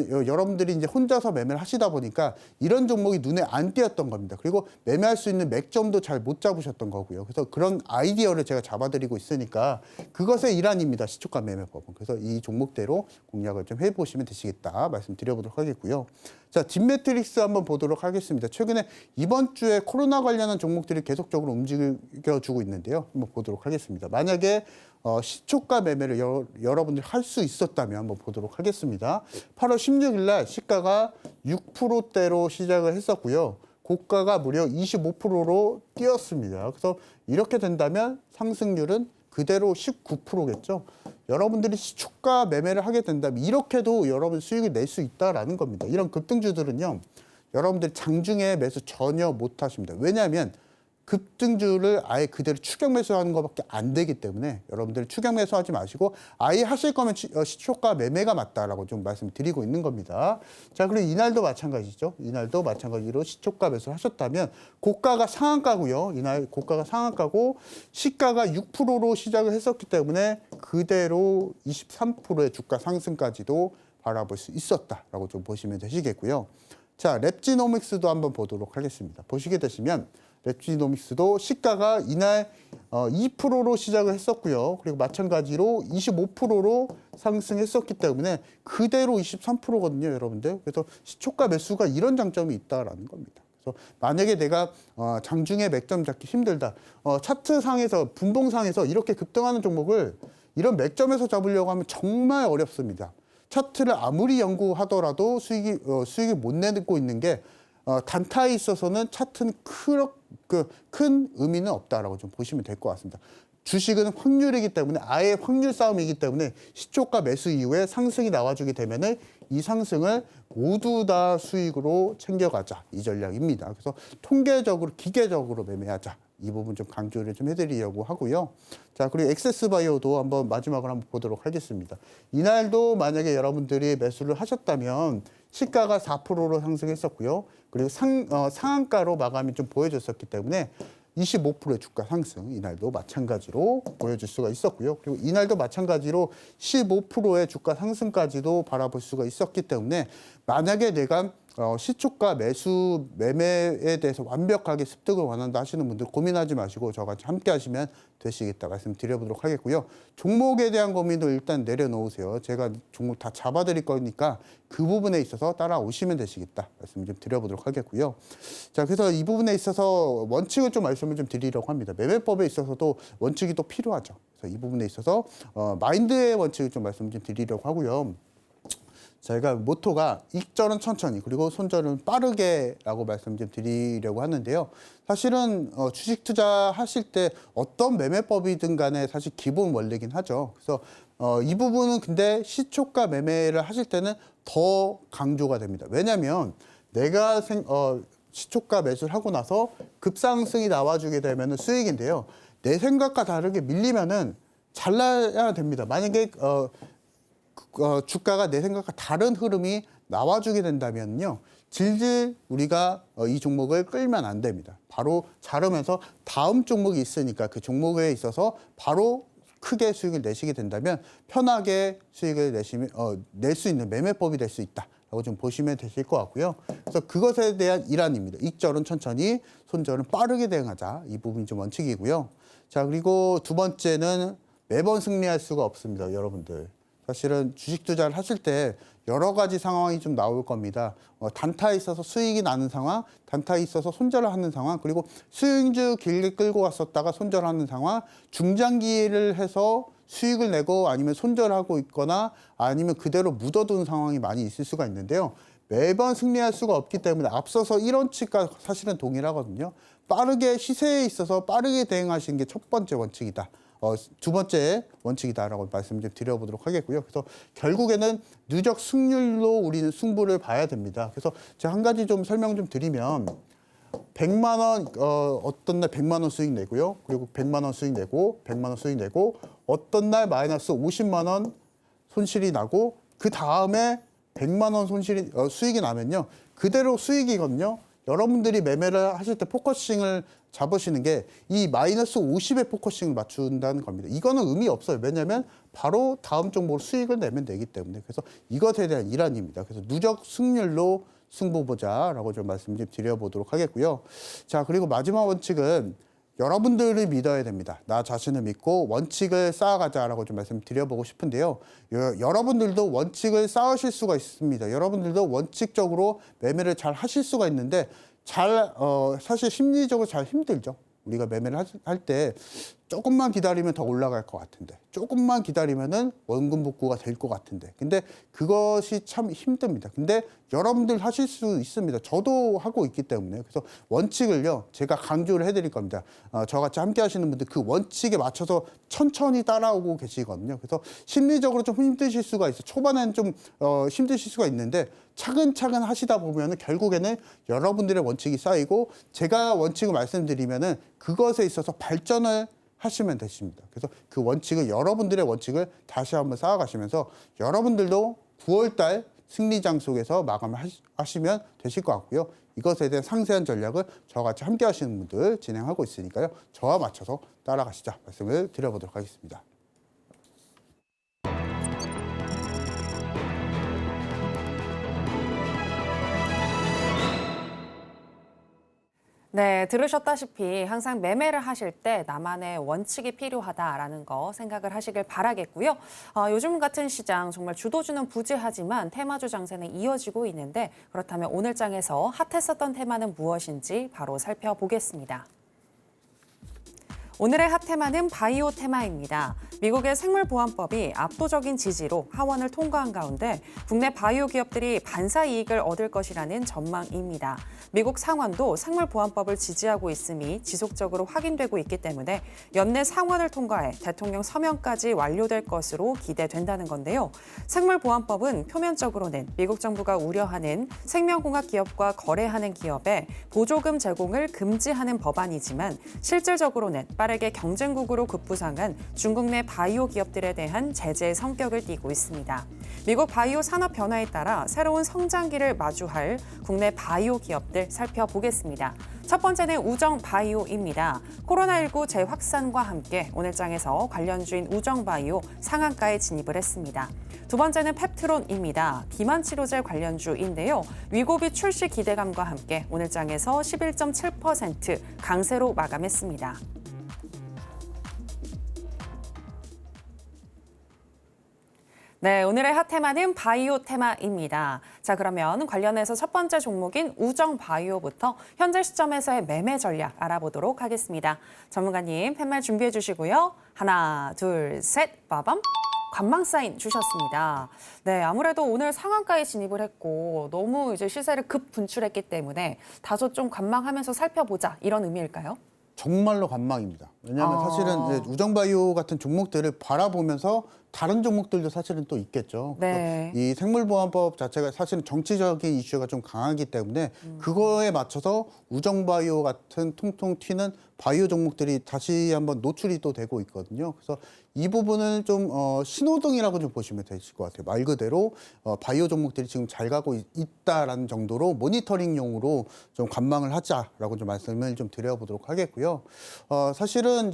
여러분들이 이제 혼자서 매매를 하시다 보니까 이런 종목이 눈에 안 띄었던 겁니다. 그리고 매매할 수 있는 맥점도 잘 못 잡으셨던 거고요. 그래서 그런 아이디어를 제가 잡아드리고 있으니까 그것의 일환입니다. 시초가 매매법은. 그래서 이 종목대로 공략을 좀 해보시면 되시겠다 말씀드려보도록 하겠고요. 자, 딥매트릭스 한번 보도록 하겠습니다. 최근에 이번 주에 코로나 관련한 종목들이 계속적으로 움직여주고 있는데요. 한번 보도록 하겠습니다. 만약에 시초가 매매를 여러분들이 할 수 있었다면 한번 보도록 하겠습니다. 8월 16일 날 시가가 6%대로 시작을 했었고요. 고가가 무려 25%로 뛰었습니다. 그래서 이렇게 된다면 상승률은 그대로 19%겠죠. 여러분들이 시초가 매매를 하게 된다면 이렇게도 여러분 수익을 낼 수 있다라는 겁니다. 이런 급등주들은요. 여러분들이 장중에 매수 전혀 못 하십니다. 왜냐하면 급등주를 아예 그대로 추격 매수하는 것밖에 안 되기 때문에 여러분들 추격 매수하지 마시고 아예 하실 거면 시초가 매매가 맞다라고 좀 말씀드리고 있는 겁니다. 자, 그리고 이날도 마찬가지죠. 이날도 마찬가지로 시초가 매수를 하셨다면 고가가 상한가고요. 이날 고가가 상한가고 시가가 6%로 시작을 했었기 때문에 그대로 23%의 주가 상승까지도 바라볼 수 있었다라고 좀 보시면 되시겠고요. 자, 랩지노믹스도 한번 보도록 하겠습니다. 보시게 되시면 맵지노믹스도 시가가 이날 2%로 시작을 했었고요. 그리고 마찬가지로 25%로 상승했었기 때문에 그대로 23%거든요, 여러분들. 그래서 시초가 매수가 이런 장점이 있다라는 겁니다. 그래서 만약에 내가 장중에 맥점 잡기 힘들다. 차트상에서 분봉상에서 이렇게 급등하는 종목을 이런 맥점에서 잡으려고 하면 정말 어렵습니다. 차트를 아무리 연구하더라도 수익이 못 내고 있는 게 단타에 있어서는 차트는 큰 의미는 없다라고 좀 보시면 될 것 같습니다. 주식은 확률이기 때문에 아예 확률 싸움이기 때문에 시초가 매수 이후에 상승이 나와주게 되면은 이 상승을 모두 다 수익으로 챙겨가자 이 전략입니다. 그래서 통계적으로 기계적으로 매매하자 이 부분 좀 강조를 좀 해드리려고 하고요. 자 그리고 엑세스바이오도 한번 마지막으로 한번 보도록 하겠습니다. 이날도 만약에 여러분들이 매수를 하셨다면 시가가 4%로 상승했었고요. 그리고 상한가로 마감이 좀 보여졌었기 때문에 25%의 주가 상승 이날도 마찬가지로 보여줄 수가 있었고요. 그리고 이날도 마찬가지로 15%의 주가 상승까지도 바라볼 수가 있었기 때문에 만약에 내가 시초가 매매에 대해서 완벽하게 습득을 원한다 하시는 분들 고민하지 마시고 저와 같이 함께 하시면 되시겠다 말씀드려보도록 하겠고요. 종목에 대한 고민도 일단 내려놓으세요. 제가 종목 다 잡아드릴 거니까 그 부분에 있어서 따라오시면 되시겠다 말씀 좀 드려보도록 하겠고요. 자, 그래서 이 부분에 있어서 원칙을 좀 말씀을 좀 드리려고 합니다. 매매법에 있어서도 원칙이 또 필요하죠. 그래서 이 부분에 있어서 마인드의 원칙을 좀 말씀 좀 드리려고 하고요. 저희가 모토가 익절은 천천히 그리고 손절은 빠르게라고 말씀 좀 드리려고 하는데요. 사실은 주식 투자하실 때 어떤 매매법이든 간에 사실 기본 원리긴 하죠. 그래서 이 부분은 근데 시초가 매매를 하실 때는 더 강조가 됩니다. 왜냐하면 내가 시초가 매수를 하고 나서 급상승이 나와주게 되면 수익인데요. 내 생각과 다르게 밀리면은 잘라야 됩니다. 만약에 주가가 내 생각과 다른 흐름이 나와주게 된다면요. 질질 우리가 이 종목을 끌면 안 됩니다. 바로 자르면서 다음 종목이 있으니까 그 종목에 있어서 바로 크게 수익을 내시게 된다면 편하게 수익을 낼 수 있는 매매법이 될 수 있다라고 좀 보시면 되실 것 같고요. 그래서 그것에 대한 일환입니다. 익절은 천천히, 손절은 빠르게 대응하자. 이 부분이 좀 원칙이고요. 자, 그리고 두 번째는 매번 승리할 수가 없습니다, 여러분들. 사실은 주식 투자를 하실 때 여러 가지 상황이 좀 나올 겁니다. 단타에 있어서 수익이 나는 상황, 단타에 있어서 손절을 하는 상황, 그리고 수익주 길게 끌고 갔었다가 손절하는 상황, 중장기를 해서 수익을 내고 아니면 손절하고 있거나 아니면 그대로 묻어두는 상황이 많이 있을 수가 있는데요. 매번 승리할 수가 없기 때문에 앞서서 1원칙과 사실은 동일하거든요. 빠르게 시세에 있어서 빠르게 대응하시는 게 첫 번째 원칙이다. 두 번째 원칙이다라고 말씀 좀 드려보도록 하겠고요. 그래서 결국에는 누적 승률로 우리는 승부를 봐야 됩니다. 그래서 제가 한 가지 좀 설명 좀 드리면 100만 원 어떤 날 100만 원 수익 내고요. 그리고 100만 원 수익 내고 100만 원 수익 내고 어떤 날 마이너스 50만 원 손실이 나고 그 다음에 100만 원 수익이 나면요. 그대로 수익이거든요. 여러분들이 매매를 하실 때 포커싱을 잡으시는 게 이 마이너스 50의 포커싱을 맞춘다는 겁니다. 이거는 의미 없어요. 왜냐하면 바로 다음 종목으로 수익을 내면 되기 때문에. 그래서 이것에 대한 일환입니다. 그래서 누적 승률로 승부 보자라고 좀 말씀 좀 드려보도록 하겠고요. 자, 그리고 마지막 원칙은 여러분들을 믿어야 됩니다. 나 자신을 믿고 원칙을 쌓아가자라고 좀 말씀드려보고 싶은데요. 여러분들도 원칙을 쌓으실 수가 있습니다. 여러분들도 원칙적으로 매매를 잘 하실 수가 있는데 사실 심리적으로 잘 힘들죠. 우리가 매매를 할 때 조금만 기다리면 더 올라갈 것 같은데 조금만 기다리면은 원금 복구가 될 것 같은데 근데 그것이 참 힘듭니다. 근데 여러분들 하실 수 있습니다. 저도 하고 있기 때문에. 그래서 원칙을요 제가 강조를 해드릴 겁니다. 저같이 함께 하시는 분들 그 원칙에 맞춰서 천천히 따라오고 계시거든요. 그래서 심리적으로 좀 힘드실 수가 있어요. 초반에는 좀 힘드실 수가 있는데 차근차근 하시다 보면은 결국에는 여러분들의 원칙이 쌓이고 제가 원칙을 말씀드리면은 그것에 있어서 발전을 하시면 되십니다. 그래서 그 원칙을 여러분들의 원칙을 다시 한번 쌓아가시면서 여러분들도 9월달 승리장 속에서 마감하시면 되실 것 같고요. 이것에 대한 상세한 전략을 저와 같이 함께 하시는 분들 진행하고 있으니까요. 저와 맞춰서 따라가시자 말씀을 드려보도록 하겠습니다. 네, 들으셨다시피 항상 매매를 하실 때 나만의 원칙이 필요하다라는 거 생각을 하시길 바라겠고요. 요즘 같은 시장 정말 주도주는 부재하지만 테마주 장세는 이어지고 있는데 그렇다면 오늘 장에서 핫했었던 테마는 무엇인지 바로 살펴보겠습니다. 오늘의 핫테마는 바이오 테마입니다. 미국의 생물보안법이 압도적인 지지로 하원을 통과한 가운데 국내 바이오 기업들이 반사 이익을 얻을 것이라는 전망입니다. 미국 상원도 생물보안법을 지지하고 있음이 지속적으로 확인되고 있기 때문에 연내 상원을 통과해 대통령 서명까지 완료될 것으로 기대된다는 건데요. 생물보안법은 표면적으로는 미국 정부가 우려하는 생명공학 기업과 거래하는 기업에 보조금 제공을 금지하는 법안이지만 실질적으로는 빠르게 경쟁국으로 급부상한 중국 내 바이오 기업들에 대한 제재의 성격을 띠고 있습니다. 미국 바이오 산업 변화에 따라 새로운 성장기를 마주할 국내 바이오 기업들 살펴보겠습니다. 첫 번째는 우정바이오입니다. 코로나19 재확산과 함께 오늘 장에서 관련주인 우정바이오 상한가에 진입을 했습니다. 두 번째는 펩트론입니다. 비만치료제 관련주인데요. 위고비 출시 기대감과 함께 오늘 장에서 11.7% 강세로 마감했습니다. 네, 오늘의 핫테마는 바이오 테마입니다. 자, 그러면 관련해서 첫 번째 종목인 우정바이오부터 현재 시점에서의 매매 전략 알아보도록 하겠습니다. 전문가님, 팻말 준비해 주시고요. 하나, 둘, 셋, 빠밤. 관망 사인 주셨습니다. 네, 아무래도 오늘 상한가에 진입을 했고 너무 이제 시세를 급 분출했기 때문에 다소 좀 관망하면서 살펴보자 이런 의미일까요? 정말로 관망입니다. 왜냐하면 사실은 이제 우정바이오 같은 종목들을 바라보면서 다른 종목들도 사실은 또 있겠죠. 네. 이 생물보안법 자체가 사실은 정치적인 이슈가 좀 강하기 때문에 그거에 맞춰서 우정바이오 같은 통통 튀는 바이오 종목들이 다시 한번 노출이 또 되고 있거든요. 그래서 이 부분을 좀 신호등이라고 좀 보시면 되실 것 같아요. 말 그대로 바이오 종목들이 지금 잘 가고 있다라는 정도로 모니터링용으로 좀 관망을 하자라고 좀 말씀을 좀 드려보도록 하겠고요. 사실은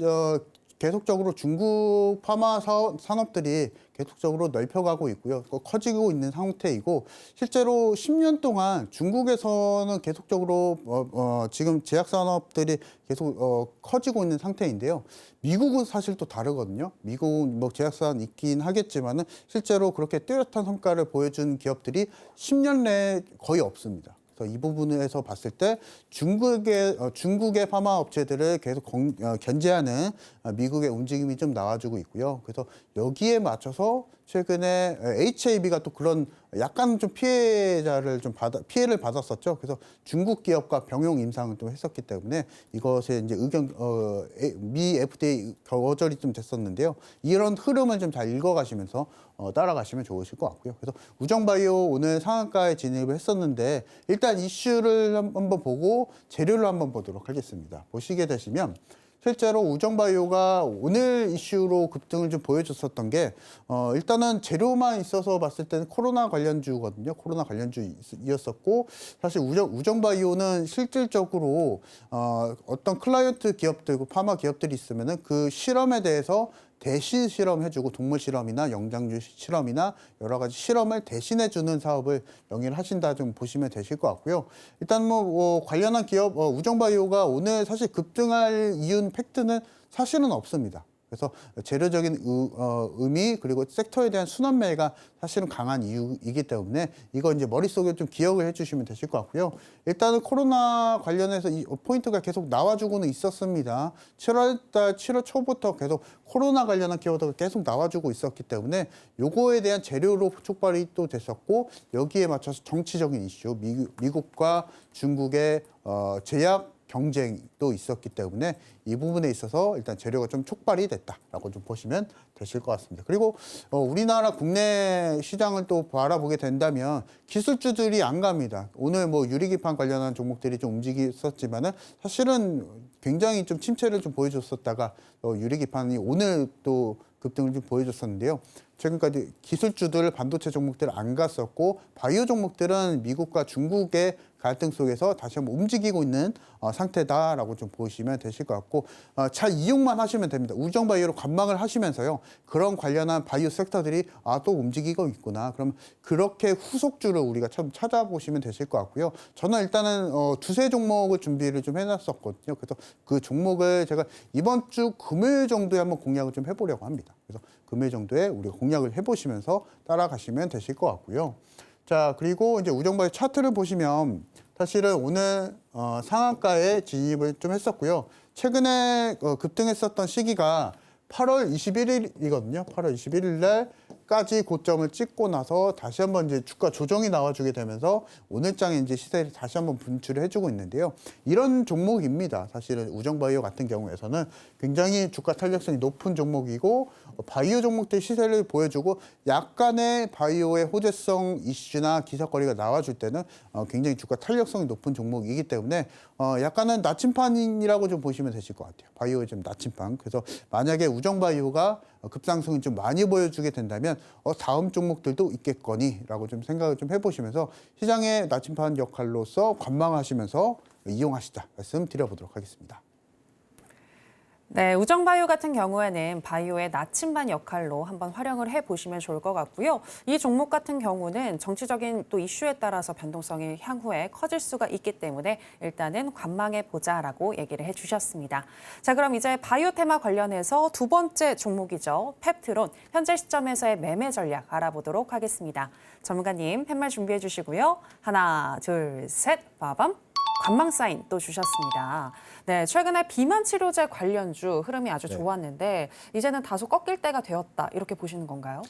계속적으로 중국 파마 산업들이 계속적으로 넓혀가고 있고요. 커지고 있는 상태이고 실제로 10년 동안 중국에서는 계속적으로 지금 제약 산업들이 계속 커지고 있는 상태인데요. 미국은 사실 또 다르거든요. 미국은 뭐 제약사는 있긴 하겠지만은 실제로 그렇게 뚜렷한 성과를 보여준 기업들이 10년 내에 거의 없습니다. 이 부분에서 봤을 때 중국의 파마 업체들을 계속 견제하는 미국의 움직임이 좀 나와주고 있고요. 그래서 여기에 맞춰서 최근에 HAB가 또 그런 약간 좀 피해를 받았었죠. 그래서 중국 기업과 병용 임상을 또 했었기 때문에 이것에 이제 미 FDA 거절이 좀 됐었는데요. 이런 흐름을 좀 잘 읽어가시면서 따라가시면 좋으실 것 같고요. 그래서 우정바이오 오늘 상한가에 진입을 했었는데 일단 이슈를 한번 보고 재료를 한번 보도록 하겠습니다. 보시게 되시면 실제로 우정바이오가 오늘 이슈로 급등을 좀 보여줬었던 게 일단은 재료만 있어서 봤을 때는 코로나 관련주거든요. 코로나 관련주였었고 사실 우정바이오는 실질적으로 어떤 클라이언트 기업들, 파마 기업들이 있으면은 그 실험에 대해서 대신 실험해주고 동물 실험이나 영장류 실험이나 여러 가지 실험을 대신해주는 사업을 영위를 하신다 좀 보시면 되실 것 같고요. 일단 뭐 관련한 기업 우정바이오가 오늘 사실 급등할 이유는 팩트는 사실은 없습니다. 그래서 재료적인 의미 그리고 섹터에 대한 순환매가 사실은 강한 이유이기 때문에 이거 이제 머릿속에 좀 기억을 해주시면 되실 것 같고요. 일단은 코로나 관련해서 이 포인트가 계속 나와주고는 있었습니다. 7월 초부터 계속 코로나 관련한 키워드가 계속 나와주고 있었기 때문에 요거에 대한 재료로 촉발이 또 됐었고 여기에 맞춰서 정치적인 이슈 미국과 중국의 제약 경쟁도 있었기 때문에 이 부분에 있어서 일단 재료가 좀 촉발이 됐다라고 좀 보시면 되실 것 같습니다. 그리고 우리나라 국내 시장을 또 바라보게 된다면 기술주들이 안 갑니다. 오늘 뭐 유리기판 관련한 종목들이 좀 움직였었지만은 사실은 굉장히 좀 침체를 좀 보여줬었다가 유리기판이 오늘 또 급등을 좀 보여줬었는데요. 최근까지 기술주들 반도체 종목들 안 갔었고 바이오 종목들은 미국과 중국의 갈등 속에서 다시 한번 움직이고 있는 상태다라고 좀 보시면 되실 것 같고 잘 이용만 하시면 됩니다. 우정바이오로 관망을 하시면서요. 그런 관련한 바이오 섹터들이 또 움직이고 있구나. 그럼 그렇게 후속주를 우리가 참 찾아보시면 되실 것 같고요. 저는 일단은 두세 종목을 준비를 좀 해놨었거든요. 그래서 그 종목을 제가 이번 주 금요일 정도에 한번 공략을 좀 해보려고 합니다. 그래서 금요일 정도에 우리가 공략을 해보시면서 따라가시면 되실 것 같고요. 자, 그리고 이제 우정바이오 차트를 보시면 사실은 오늘 상한가에 진입을 좀 했었고요. 최근에 급등했었던 시기가 8월 21일이거든요. 8월 21일 날까지 고점을 찍고 나서 다시 한번 이제 주가 조정이 나와주게 되면서 오늘장에 이제 시세를 다시 한번 분출을 해주고 있는데요. 이런 종목입니다. 사실은 우정바이오 같은 경우에서는 굉장히 주가 탄력성이 높은 종목이고 바이오 종목들 시세를 보여주고 약간의 바이오의 호재성 이슈나 기사거리가 나와줄 때는 굉장히 주가 탄력성이 높은 종목이기 때문에 약간은 나침판이라고 좀 보시면 되실 것 같아요. 바이오의 좀 나침판. 그래서 만약에 우정바이오가 급상승을 좀 많이 보여주게 된다면 다음 종목들도 있겠거니라고 좀 생각을 좀 해보시면서 시장의 나침판 역할로서 관망하시면서 이용하시자 말씀 드려보도록 하겠습니다. 네, 우정바이오 같은 경우에는 바이오의 나침반 역할로 한번 활용을 해보시면 좋을 것 같고요. 이 종목 같은 경우는 정치적인 또 이슈에 따라서 변동성이 향후에 커질 수가 있기 때문에 일단은 관망해보자라고 얘기를 해주셨습니다. 자, 그럼 이제 바이오 테마 관련해서 두 번째 종목이죠. 펩트론, 현재 시점에서의 매매 전략 알아보도록 하겠습니다. 전문가님, 팻말 준비해 주시고요. 하나, 둘, 셋, 빠밤. 관망 사인 또 주셨습니다. 네, 최근에 비만 치료제 관련주 흐름이 아주 좋았는데 이제는 다소 꺾일 때가 되었다 이렇게 보시는 건가요?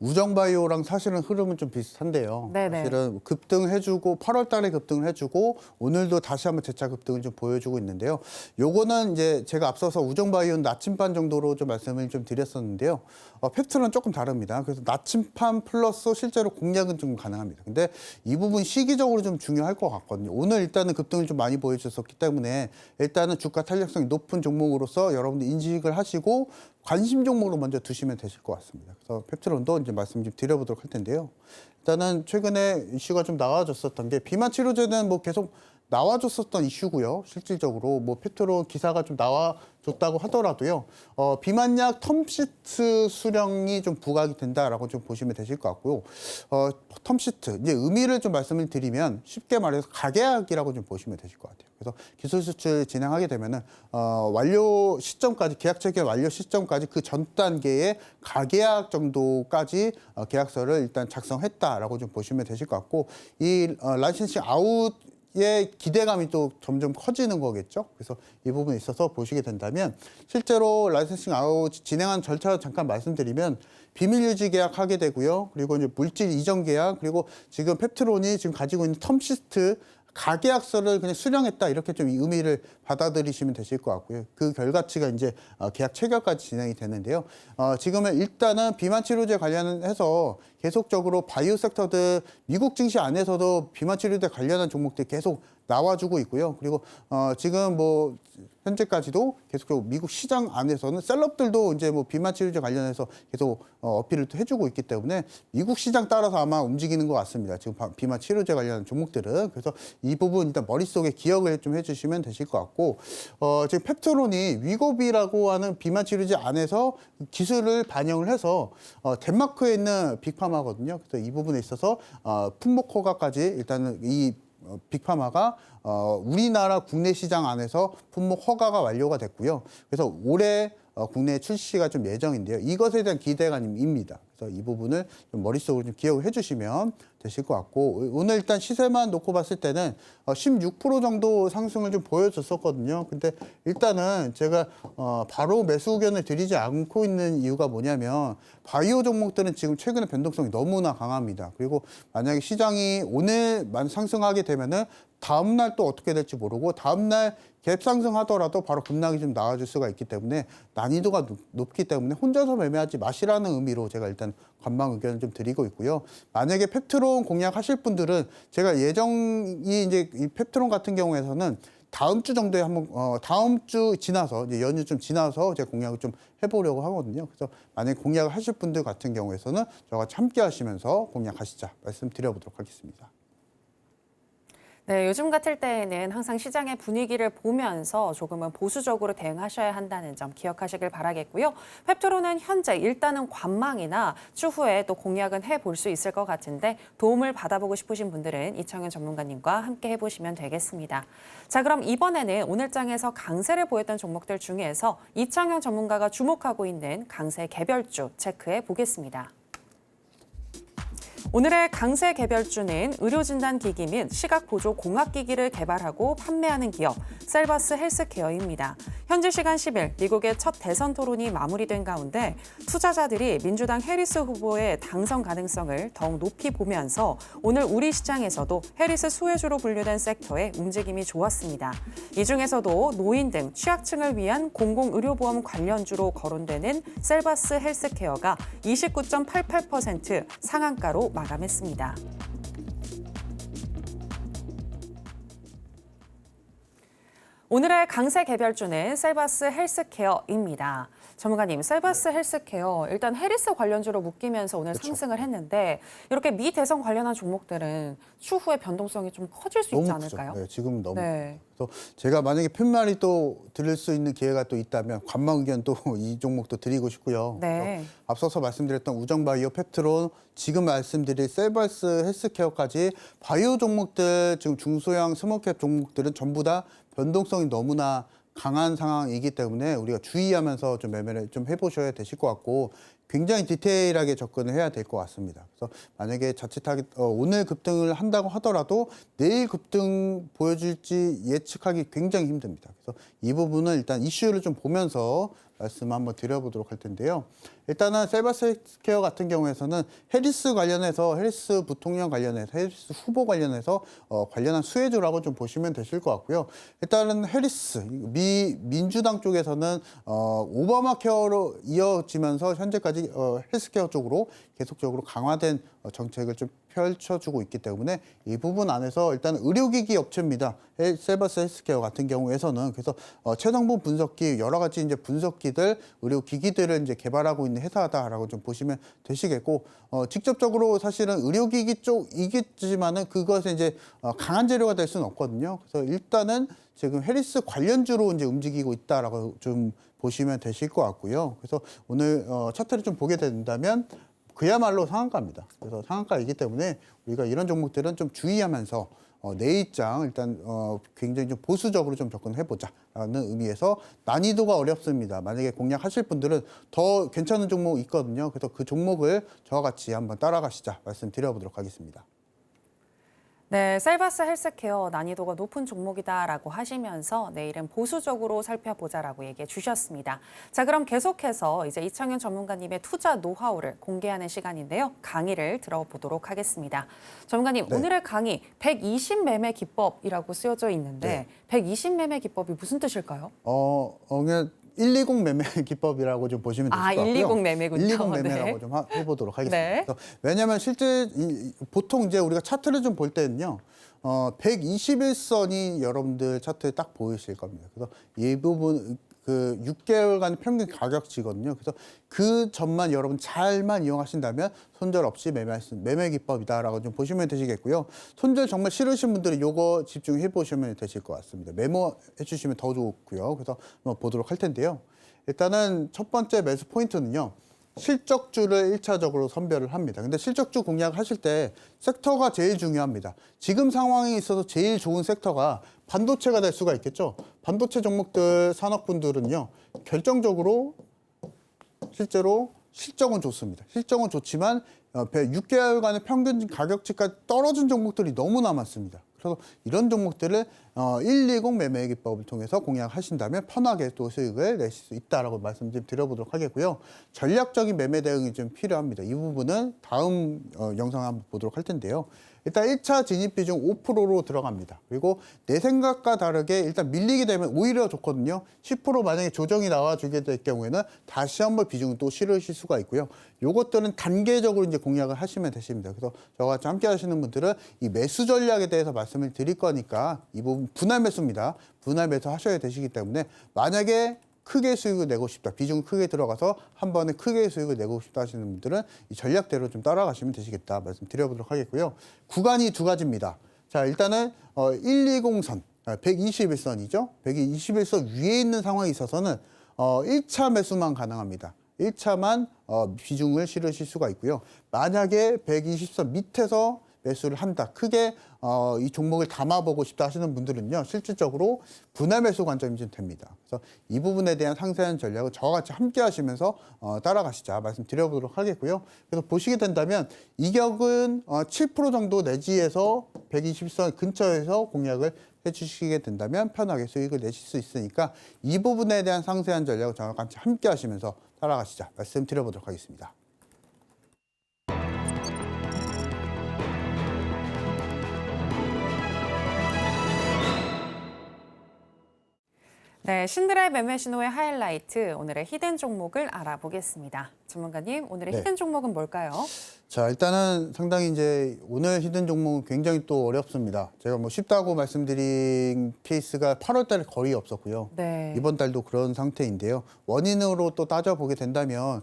우정바이오랑 사실은 흐름은 좀 비슷한데요. 네네. 사실은 급등해주고 8월 달에 급등을 해주고 오늘도 다시 한번 재차 급등을 좀 보여주고 있는데요. 요거는 이제 제가 앞서서 우정바이오는 나침반 정도로 좀 말씀을 좀 드렸었는데요. 펩트는 조금 다릅니다. 그래서 나침반 플러스 실제로 공략은 좀 가능합니다. 근데 이 부분 시기적으로 좀 중요할 것 같거든요. 오늘 일단은 급등을 좀 많이 보여주셨기 때문에 일단은 주가 탄력성이 높은 종목으로서 여러분들 인식을 하시고 관심 종목으로 먼저 두시면 되실 것 같습니다. 그래서 펩트론도 이제 말씀 좀 드려보도록 할 텐데요. 일단은 최근에 이슈가 좀 나와줬었던 게 비만 치료제는 뭐 계속 나와줬었던 이슈고요. 실질적으로 뭐 펩트론 기사가 좀 나와줬다고 하더라도요. 비만약 텀시트 수령이 좀 부각이 된다라고 좀 보시면 되실 것 같고요. 텀시트 이제 의미를 좀 말씀을 드리면 쉽게 말해서 가계약이라고 좀 보시면 되실 것 같아요. 그래서 기술 수출 진행하게 되면은 완료 시점까지 계약 체결 완료 시점까지 그 전 단계의 가계약 정도까지 계약서를 일단 작성했다라고 좀 보시면 되실 것 같고 이 라이센싱 아웃 의 기대감이 또 점점 커지는 거겠죠. 그래서 이 부분에 있어서 보시게 된다면 실제로 라이센싱 아웃 진행한 절차 잠깐 말씀드리면 비밀 유지 계약하게 되고요. 그리고 이제 물질 이전 계약 그리고 지금 펩트론이 지금 가지고 있는 텀시트 가계약서를 그냥 수령했다 이렇게 좀 의미를 받아들이시면 되실 것 같고요. 그 결과치가 이제 계약 체결까지 진행이 되는데요. 지금은 일단은 비만 치료제 관련해서 계속적으로 바이오 섹터들 미국 증시 안에서도 비만 치료제 관련한 종목들이 계속 나와주고 있고요. 그리고 지금 뭐 현재까지도 계속적으로 미국 시장 안에서는 셀럽들도 이제 뭐 비만 치료제 관련해서 계속 어필을 또 해주고 있기 때문에 미국 시장 따라서 아마 움직이는 것 같습니다. 지금 비만 치료제 관련한 종목들은. 그래서 이 부분 일단 머릿속에 기억을 좀 해주시면 되실 것 같고 지금 펩트론이 위고비라고 하는 비만 치료제 안에서 기술을 반영을 해서 덴마크에 있는 빅파마거든요. 그래서 이 부분에 있어서 품목 허가까지 일단은 이 빅파마가 우리나라 국내 시장 안에서 품목 허가가 완료가 됐고요. 그래서 올해 국내 출시가 좀 예정인데요. 이것에 대한 기대감입니다. 그래서 이 부분을 좀 머릿속으로 좀 기억을 해주시면 되실 것 같고 오늘 일단 시세만 놓고 봤을 때는 16% 정도 상승을 좀 보여줬었거든요. 근데 일단은 제가 바로 매수 의견을 드리지 않고 있는 이유가 뭐냐면 바이오 종목들은 지금 최근에 변동성이 너무나 강합니다. 그리고 만약에 시장이 오늘만 상승하게 되면은 다음 날 또 어떻게 될지 모르고 다음 날 갭 상승하더라도 바로 급락이 좀 나와줄 수가 있기 때문에 난이도가 높기 때문에 혼자서 매매하지 마시라는 의미로 제가 일단 관망 의견을 좀 드리고 있고요. 만약에 펩트론 공략하실 분들은 제가 예정이 이제 이 펩트론 같은 경우에서는 다음 주 정도에 한번 다음 주 지나서 이제 연휴 좀 지나서 제가 공약을 좀 해보려고 하거든요. 그래서 만약에 공약을 하실 분들 같은 경우에서는 저와 함께 하시면서 공약하시자 말씀드려보도록 하겠습니다. 네, 요즘 같을 때에는 항상 시장의 분위기를 보면서 조금은 보수적으로 대응하셔야 한다는 점 기억하시길 바라겠고요. 펩토로는 현재 일단은 관망이나 추후에 또 공약은 해볼 수 있을 것 같은데 도움을 받아보고 싶으신 분들은 이창현 전문가님과 함께 해보시면 되겠습니다. 자, 그럼 이번에는 오늘 장에서 강세를 보였던 종목들 중에서 이창현 전문가가 주목하고 있는 강세 개별주 체크해 보겠습니다. 오늘의 강세 개별주는 의료진단기기 및 시각보조공학기기를 개발하고 판매하는 기업 셀바스 헬스케어입니다. 현지 시간 10일 미국의 첫 대선 토론이 마무리된 가운데 투자자들이 민주당 해리스 후보의 당선 가능성을 더욱 높이 보면서 오늘 우리 시장에서도 해리스 수혜주로 분류된 섹터의 움직임이 좋았습니다. 이 중에서도 노인 등 취약층을 위한 공공의료보험 관련주로 거론되는 셀바스 헬스케어가 29.88% 상한가로 마감했습니다. 오늘의 강세 개별주는 셀바스 헬스케어입니다. 전문가님, 셀바스 헬스케어 일단 해리스 관련주로 묶이면서 오늘 그렇죠. 상승을 했는데 이렇게 미 대선 관련한 종목들은 추후에 변동성이 좀 커질 수 있지 너무 크죠. 않을까요? 네, 지금 너무. 네. 그래서 제가 만약에 팻말이 또 들을 수 있는 기회가 또 있다면 관망 의견 또 이 종목도 드리고 싶고요. 네. 그래서 앞서서 말씀드렸던 우정바이오, 펩트론, 지금 말씀드릴 셀바스 헬스케어까지 바이오 종목들, 지금 중소형 스몰캡 종목들은 전부 다 변동성이 너무나 강한 상황이기 때문에 우리가 주의하면서 좀 매매를 좀 해보셔야 되실 것 같고 굉장히 디테일하게 접근을 해야 될 것 같습니다. 그래서 만약에 자칫하게 오늘 급등을 한다고 하더라도 내일 급등 보여줄지 예측하기 굉장히 힘듭니다. 그래서 이 부분은 일단 이슈를 좀 보면서 말씀 한번 드려보도록 할 텐데요. 일단은 셀바스 헬스케어 같은 경우에서는 해리스 관련해서 해리스 부통령 관련해서 해리스 후보 관련해서 관련한 수혜주라고 좀 보시면 되실 것 같고요. 일단은 해리스 민주당 쪽에서는 오바마 케어로 이어지면서 현재까지 헬스케어 쪽으로 계속적으로 강화된 정책을 좀 펼쳐주고 있기 때문에 이 부분 안에서 일단 의료기기 업체입니다. 셀바스 헬스케어 같은 경우에서는 그래서 최정보 분석기 여러 가지 이제 분석기들 의료기기들을 이제 개발하고 있는 회사다라고 좀 보시면 되시겠고 직접적으로 사실은 의료기기 쪽이겠지만은 그것에 이제 강한 재료가 될 수는 없거든요. 그래서 일단은 지금 해리스 관련주로 이제 움직이고 있다라고 좀 보시면 되실 것 같고요. 그래서 오늘 차트를 좀 보게 된다면. 그야말로 상한가입니다. 그래서 상한가이기 때문에 우리가 이런 종목들은 좀 주의하면서 내일장 일단 굉장히 좀 보수적으로 좀 접근해보자라는 의미에서 난이도가 어렵습니다. 만약에 공략하실 분들은 더 괜찮은 종목 있거든요. 그래서 그 종목을 저와 같이 한번 따라가시자 말씀드려보도록 하겠습니다. 네, 셀바스 헬스케어 난이도가 높은 종목이다라고 하시면서 내일은 보수적으로 살펴보자라고 얘기해 주셨습니다. 자, 그럼 계속해서 이제 이창현 전문가님의 투자 노하우를 공개하는 시간인데요. 강의를 들어보도록 하겠습니다. 전문가님, 네. 오늘의 강의 120 매매 기법이라고 쓰여져 있는데 네. 120 매매 기법이 무슨 뜻일까요? 그냥 120 매매 기법이라고 좀 보시면 되실 것 같고요. 120 매매군요. 120 매매라고 네. 좀 해보도록 하겠습니다. 네. 그래서 왜냐하면 실제 보통 이제 우리가 차트를 좀 볼 때는요. 121선이 여러분들 차트에 딱 보이실 겁니다. 그래서 이 부분 그 6개월간 평균 가격치거든요. 그래서 그 점만 여러분 잘만 이용하신다면 손절 없이 매매 기법이다라고 좀 보시면 되시겠고요. 손절 정말 싫으신 분들은 요거 집중해 보시면 되실 것 같습니다. 메모해 주시면 더 좋고요. 그래서 한번 보도록 할 텐데요. 일단은 첫 번째 매수 포인트는요. 실적주를 1차적으로 선별을 합니다. 근데 실적주 공략하실 때 섹터가 제일 중요합니다. 지금 상황에 있어서 제일 좋은 섹터가 반도체가 될 수가 있겠죠. 반도체 종목들 산업군들은요. 결정적으로 실제로 실적은 좋습니다. 실적은 좋지만 6개월간의 평균 가격치까지 떨어진 종목들이 너무나 많습니다. 그래서 이런 종목들을 120 매매 기법을 통해서 공략하신다면 편하게 또 수익을 내실 수 있다라고 말씀 좀 드려보도록 하겠고요. 전략적인 매매 대응이 좀 필요합니다. 이 부분은 다음 영상 한번 보도록 할 텐데요. 일단 1차 진입 비중 5%로 들어갑니다. 그리고 내 생각과 다르게 일단 밀리게 되면 오히려 좋거든요. 10% 만약에 조정이 나와주게 될 경우에는 다시 한번 비중을 또 실으실 수가 있고요. 요것들은 단계적으로 이제 공략을 하시면 되십니다. 그래서 저와 같이 함께 하시는 분들은 이 매수 전략에 대해서 말씀 말씀을 드릴 거니까 이 부분 분할 매수입니다. 분할 매수 하셔야 되시기 때문에 만약에 크게 수익을 내고 싶다, 비중 크게 들어가서 한 번에 크게 수익을 내고 싶다 하시는 분들은 이 전략대로 좀 따라가시면 되시겠다 말씀드려보도록 하겠고요. 구간이 두 가지입니다. 자, 일단은 120선, 121선이죠. 121선 위에 있는 상황에 있어서는 1차 매수만 가능합니다. 1차만 비중을 실으실 수가 있고요. 만약에 120선 밑에서 매수를 한다, 크게 이 종목을 담아보고 싶다 하시는 분들은요, 실질적으로 분할 매수 관점이 좀 됩니다. 그래서 이 부분에 대한 상세한 전략을 저와 같이 함께 하시면서 따라가시자 말씀드려보도록 하겠고요. 그래서 보시게 된다면 이격은 7% 정도 내지에서 120선 근처에서 공략을 해주시게 된다면 편하게 수익을 내실 수 있으니까 이 부분에 대한 상세한 전략을 저와 같이 함께 하시면서 따라가시자 말씀드려보도록 하겠습니다. 네, 신드라의 매매 신호의 하이라이트, 오늘의 히든 종목을 알아보겠습니다. 전문가님, 오늘의 네. 히든 종목은 뭘까요? 자, 일단은 상당히 이제 오늘 히든 종목은 굉장히 또 어렵습니다. 제가 뭐 쉽다고 말씀드린 케이스가 8월 달에 거의 없었고요. 네. 이번 달도 그런 상태인데요. 원인으로 또 따져보게 된다면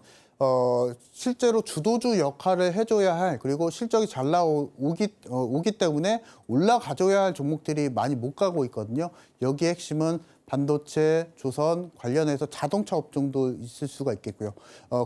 실제로 주도주 역할을 해줘야 할, 그리고 실적이 잘 오기 때문에 올라가줘야 할 종목들이 많이 못 가고 있거든요. 여기 핵심은 반도체, 조선 관련해서 자동차 업종도 있을 수가 있겠고요.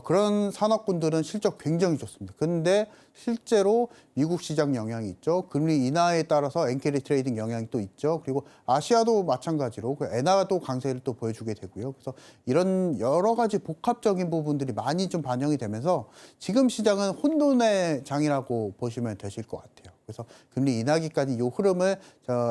그런 산업군들은 실적 굉장히 좋습니다. 그런데 실제로 미국 시장 영향이 있죠. 금리 인하에 따라서 엔캐리 트레이딩 영향이 또 있죠. 그리고 아시아도 마찬가지로 엔화도 강세를 또 보여주게 되고요. 그래서 이런 여러 가지 복합적인 부분들이 많이 좀 반영이 되면서 지금 시장은 혼돈의 장이라고 보시면 되실 것 같아요. 그래서 금리 인하기까지 이 흐름을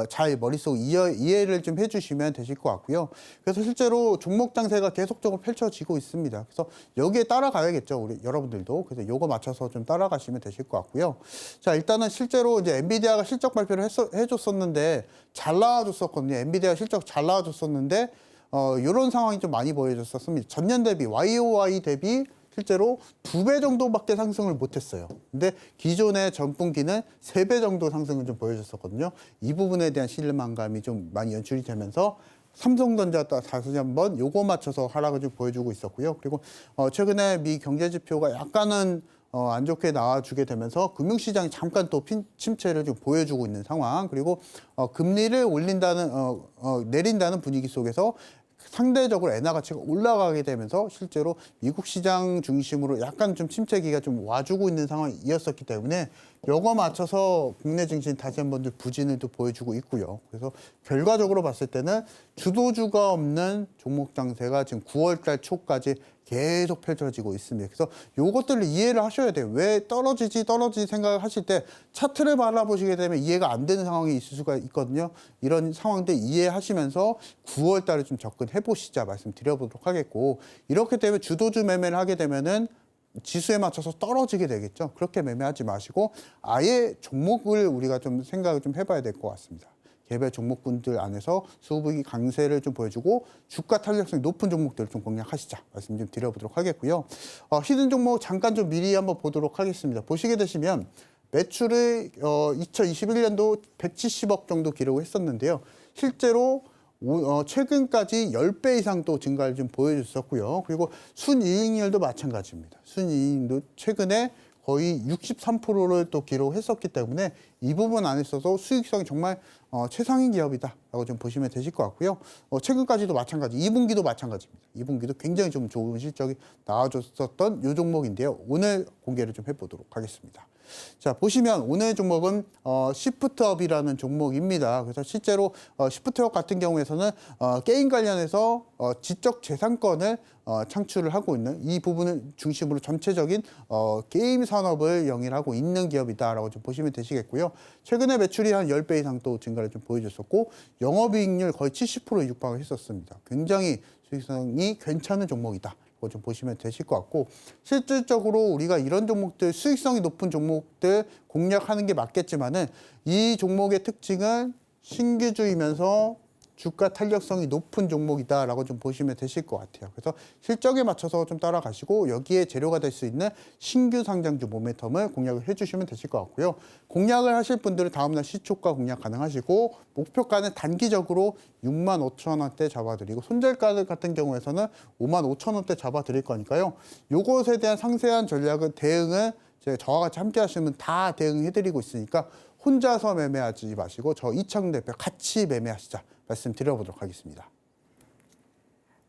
잘 머릿속 이해를 좀 해주시면 되실 것 같고요. 그래서 실제로 종목 장세가 계속적으로 펼쳐지고 있습니다. 그래서 여기에 따라가야겠죠, 우리 여러분들도. 그래서 요거 맞춰서 좀 따라가시면 되실 것 같고요. 자, 일단은 실제로 이제 엔비디아가 실적 발표를 해줬었는데 잘 나와줬었거든요. 엔비디아 실적 잘 나와줬었는데 이런 상황이 좀 많이 보여줬었습니다. 전년 대비 YOY 대비 실제로 2배 정도밖에 상승을 못했어요. 근데 기존의 전분기는 3배 정도 상승을 좀 보여줬었거든요. 이 부분에 대한 실망감이 좀 많이 연출이 되면서 삼성전자 다시 한번 요거 맞춰서 하락을 좀 보여주고 있었고요. 그리고 최근에 미 경제 지표가 약간은 안 좋게 나와주게 되면서 금융시장이 잠깐 또 침체를 좀 보여주고 있는 상황. 그리고 금리를 내린다는 분위기 속에서 상대적으로 엔화 가치가 올라가게 되면서 실제로 미국 시장 중심으로 약간 좀 침체기가 좀 와주고 있는 상황이었었기 때문에 요거 맞춰서 국내 증시 다시 한번 부진을 또 보여주고 있고요. 그래서 결과적으로 봤을 때는 주도주가 없는 종목 장세가 지금 9월 달 초까지 계속 펼쳐지고 있습니다. 그래서 요것들을 이해를 하셔야 돼요. 왜 떨어지지 생각을 하실 때 차트를 바라보시게 되면 이해가 안 되는 상황이 있을 수가 있거든요. 이런 상황들 이해하시면서 9월 달에 좀 접근해 보시자 말씀드려보도록 하겠고, 이렇게 되면 주도주 매매를 하게 되면은 지수에 맞춰서 떨어지게 되겠죠. 그렇게 매매하지 마시고 아예 종목을 우리가 좀 생각을 좀 해봐야 될 것 같습니다. 개별 종목군들 안에서 수급이 강세를 좀 보여주고 주가 탄력성이 높은 종목들을 좀 공략하시자 말씀 좀 드려보도록 하겠고요. 히든 종목 잠깐 좀 미리 한번 보도록 하겠습니다. 보시게 되시면 매출을 2021년도 170억 정도 기록을 했었는데요. 실제로 최근까지 10배 이상 또 증가를 좀 보여줬었고요. 그리고 순이익률도 마찬가지입니다. 순이익도 최근에 거의 63%를 또 기록했었기 때문에 이 부분 안에서도 수익성이 정말 최상위 기업이다라고 좀 보시면 되실 것 같고요. 최근까지도 마찬가지, 2분기도 마찬가지입니다. 2분기도 굉장히 좀 좋은 실적이 나와줬었던 이 종목인데요. 오늘 공개를 좀 해보도록 하겠습니다. 자, 보시면 오늘 종목은 시프트업이라는 종목입니다. 그래서 실제로 시프트업 같은 경우에서는 게임 관련해서 지적 재산권을 창출을 하고 있는 이 부분을 중심으로 전체적인 게임 산업을 영위하고 있는 기업이다라고 좀 보시면 되시겠고요. 최근에 매출이 한 10배 이상 또 증가를 좀 보여줬었고 영업이익률 거의 70%에 육박을 했었습니다. 굉장히 수익성이 괜찮은 종목이다. 좀 보시면 되실 것 같고, 실질적으로 우리가 이런 종목들, 수익성이 높은 종목들 공략하는 게 맞겠지만은 이 종목의 특징은 신규주이면서 주가 탄력성이 높은 종목이다라고 좀 보시면 되실 것 같아요. 그래서 실적에 맞춰서 좀 따라가시고 여기에 재료가 될 수 있는 신규 상장주 모멘텀을 공략을 해주시면 되실 것 같고요. 공략을 하실 분들은 다음날 시초가 공략 가능하시고 목표가는 단기적으로 65,000원대 잡아드리고 손절가 같은 경우에서는 55,000원대 잡아드릴 거니까요. 요것에 대한 상세한 전략은 대응은 저와 같이 함께 하시면 다 대응해드리고 있으니까 혼자서 매매하지 마시고 저 이창훈 대표 같이 매매하시자 말씀드려보도록 하겠습니다.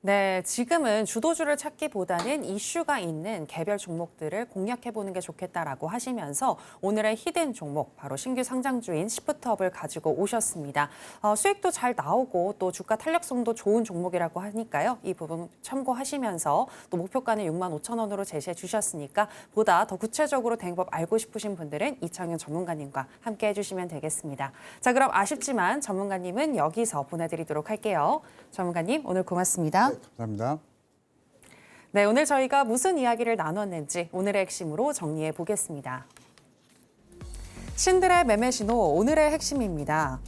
네, 지금은 주도주를 찾기보다는 이슈가 있는 개별 종목들을 공략해보는 게 좋겠다라고 하시면서 오늘의 히든 종목, 바로 신규 상장주인 시프트업을 가지고 오셨습니다. 수익도 잘 나오고 또 주가 탄력성도 좋은 종목이라고 하니까요. 이 부분 참고하시면서 또 목표가는 65,000원으로 제시해 주셨으니까 보다 더 구체적으로 대응법 알고 싶으신 분들은 이창윤 전문가님과 함께 해주시면 되겠습니다. 자, 그럼 아쉽지만 전문가님은 여기서 보내드리도록 할게요. 전문가님, 오늘 고맙습니다. 네, 감사합니다. 네, 오늘 저희가 무슨 이야기를 나눴는지 오늘의 핵심으로 정리해 보겠습니다. 신들의 매매 신호, 오늘의 핵심입니다.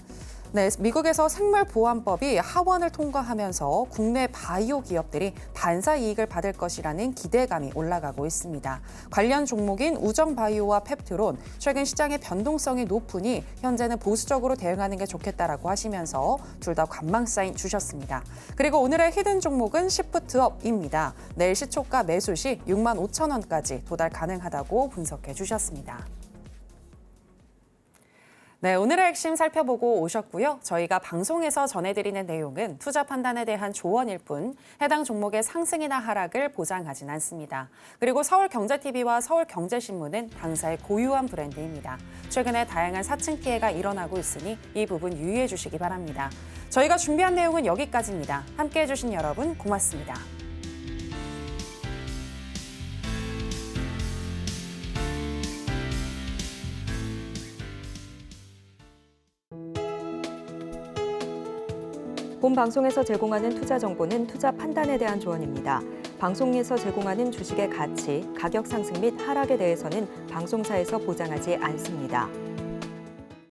네, 미국에서 생물보안법이 하원을 통과하면서 국내 바이오 기업들이 반사 이익을 받을 것이라는 기대감이 올라가고 있습니다. 관련 종목인 우정바이오와 펩트론, 최근 시장의 변동성이 높으니 현재는 보수적으로 대응하는 게 좋겠다라고 하시면서 둘 다 관망 사인 주셨습니다. 그리고 오늘의 히든 종목은 시프트업입니다. 내일 시초가 매수 시 65,000원까지 도달 가능하다고 분석해 주셨습니다. 네, 오늘의 핵심 살펴보고 오셨고요. 저희가 방송에서 전해드리는 내용은 투자 판단에 대한 조언일 뿐 해당 종목의 상승이나 하락을 보장하진 않습니다. 그리고 서울경제TV와 서울경제신문은 당사의 고유한 브랜드입니다. 최근에 다양한 사칭 피해가 일어나고 있으니 이 부분 유의해 주시기 바랍니다. 저희가 준비한 내용은 여기까지입니다. 함께해 주신 여러분 고맙습니다. 본 방송에서 제공하는 투자 정보는 투자 판단에 대한 조언입니다. 방송에서 제공하는 주식의 가치, 가격 상승 및 하락에 대해서는 방송사에서 보장하지 않습니다.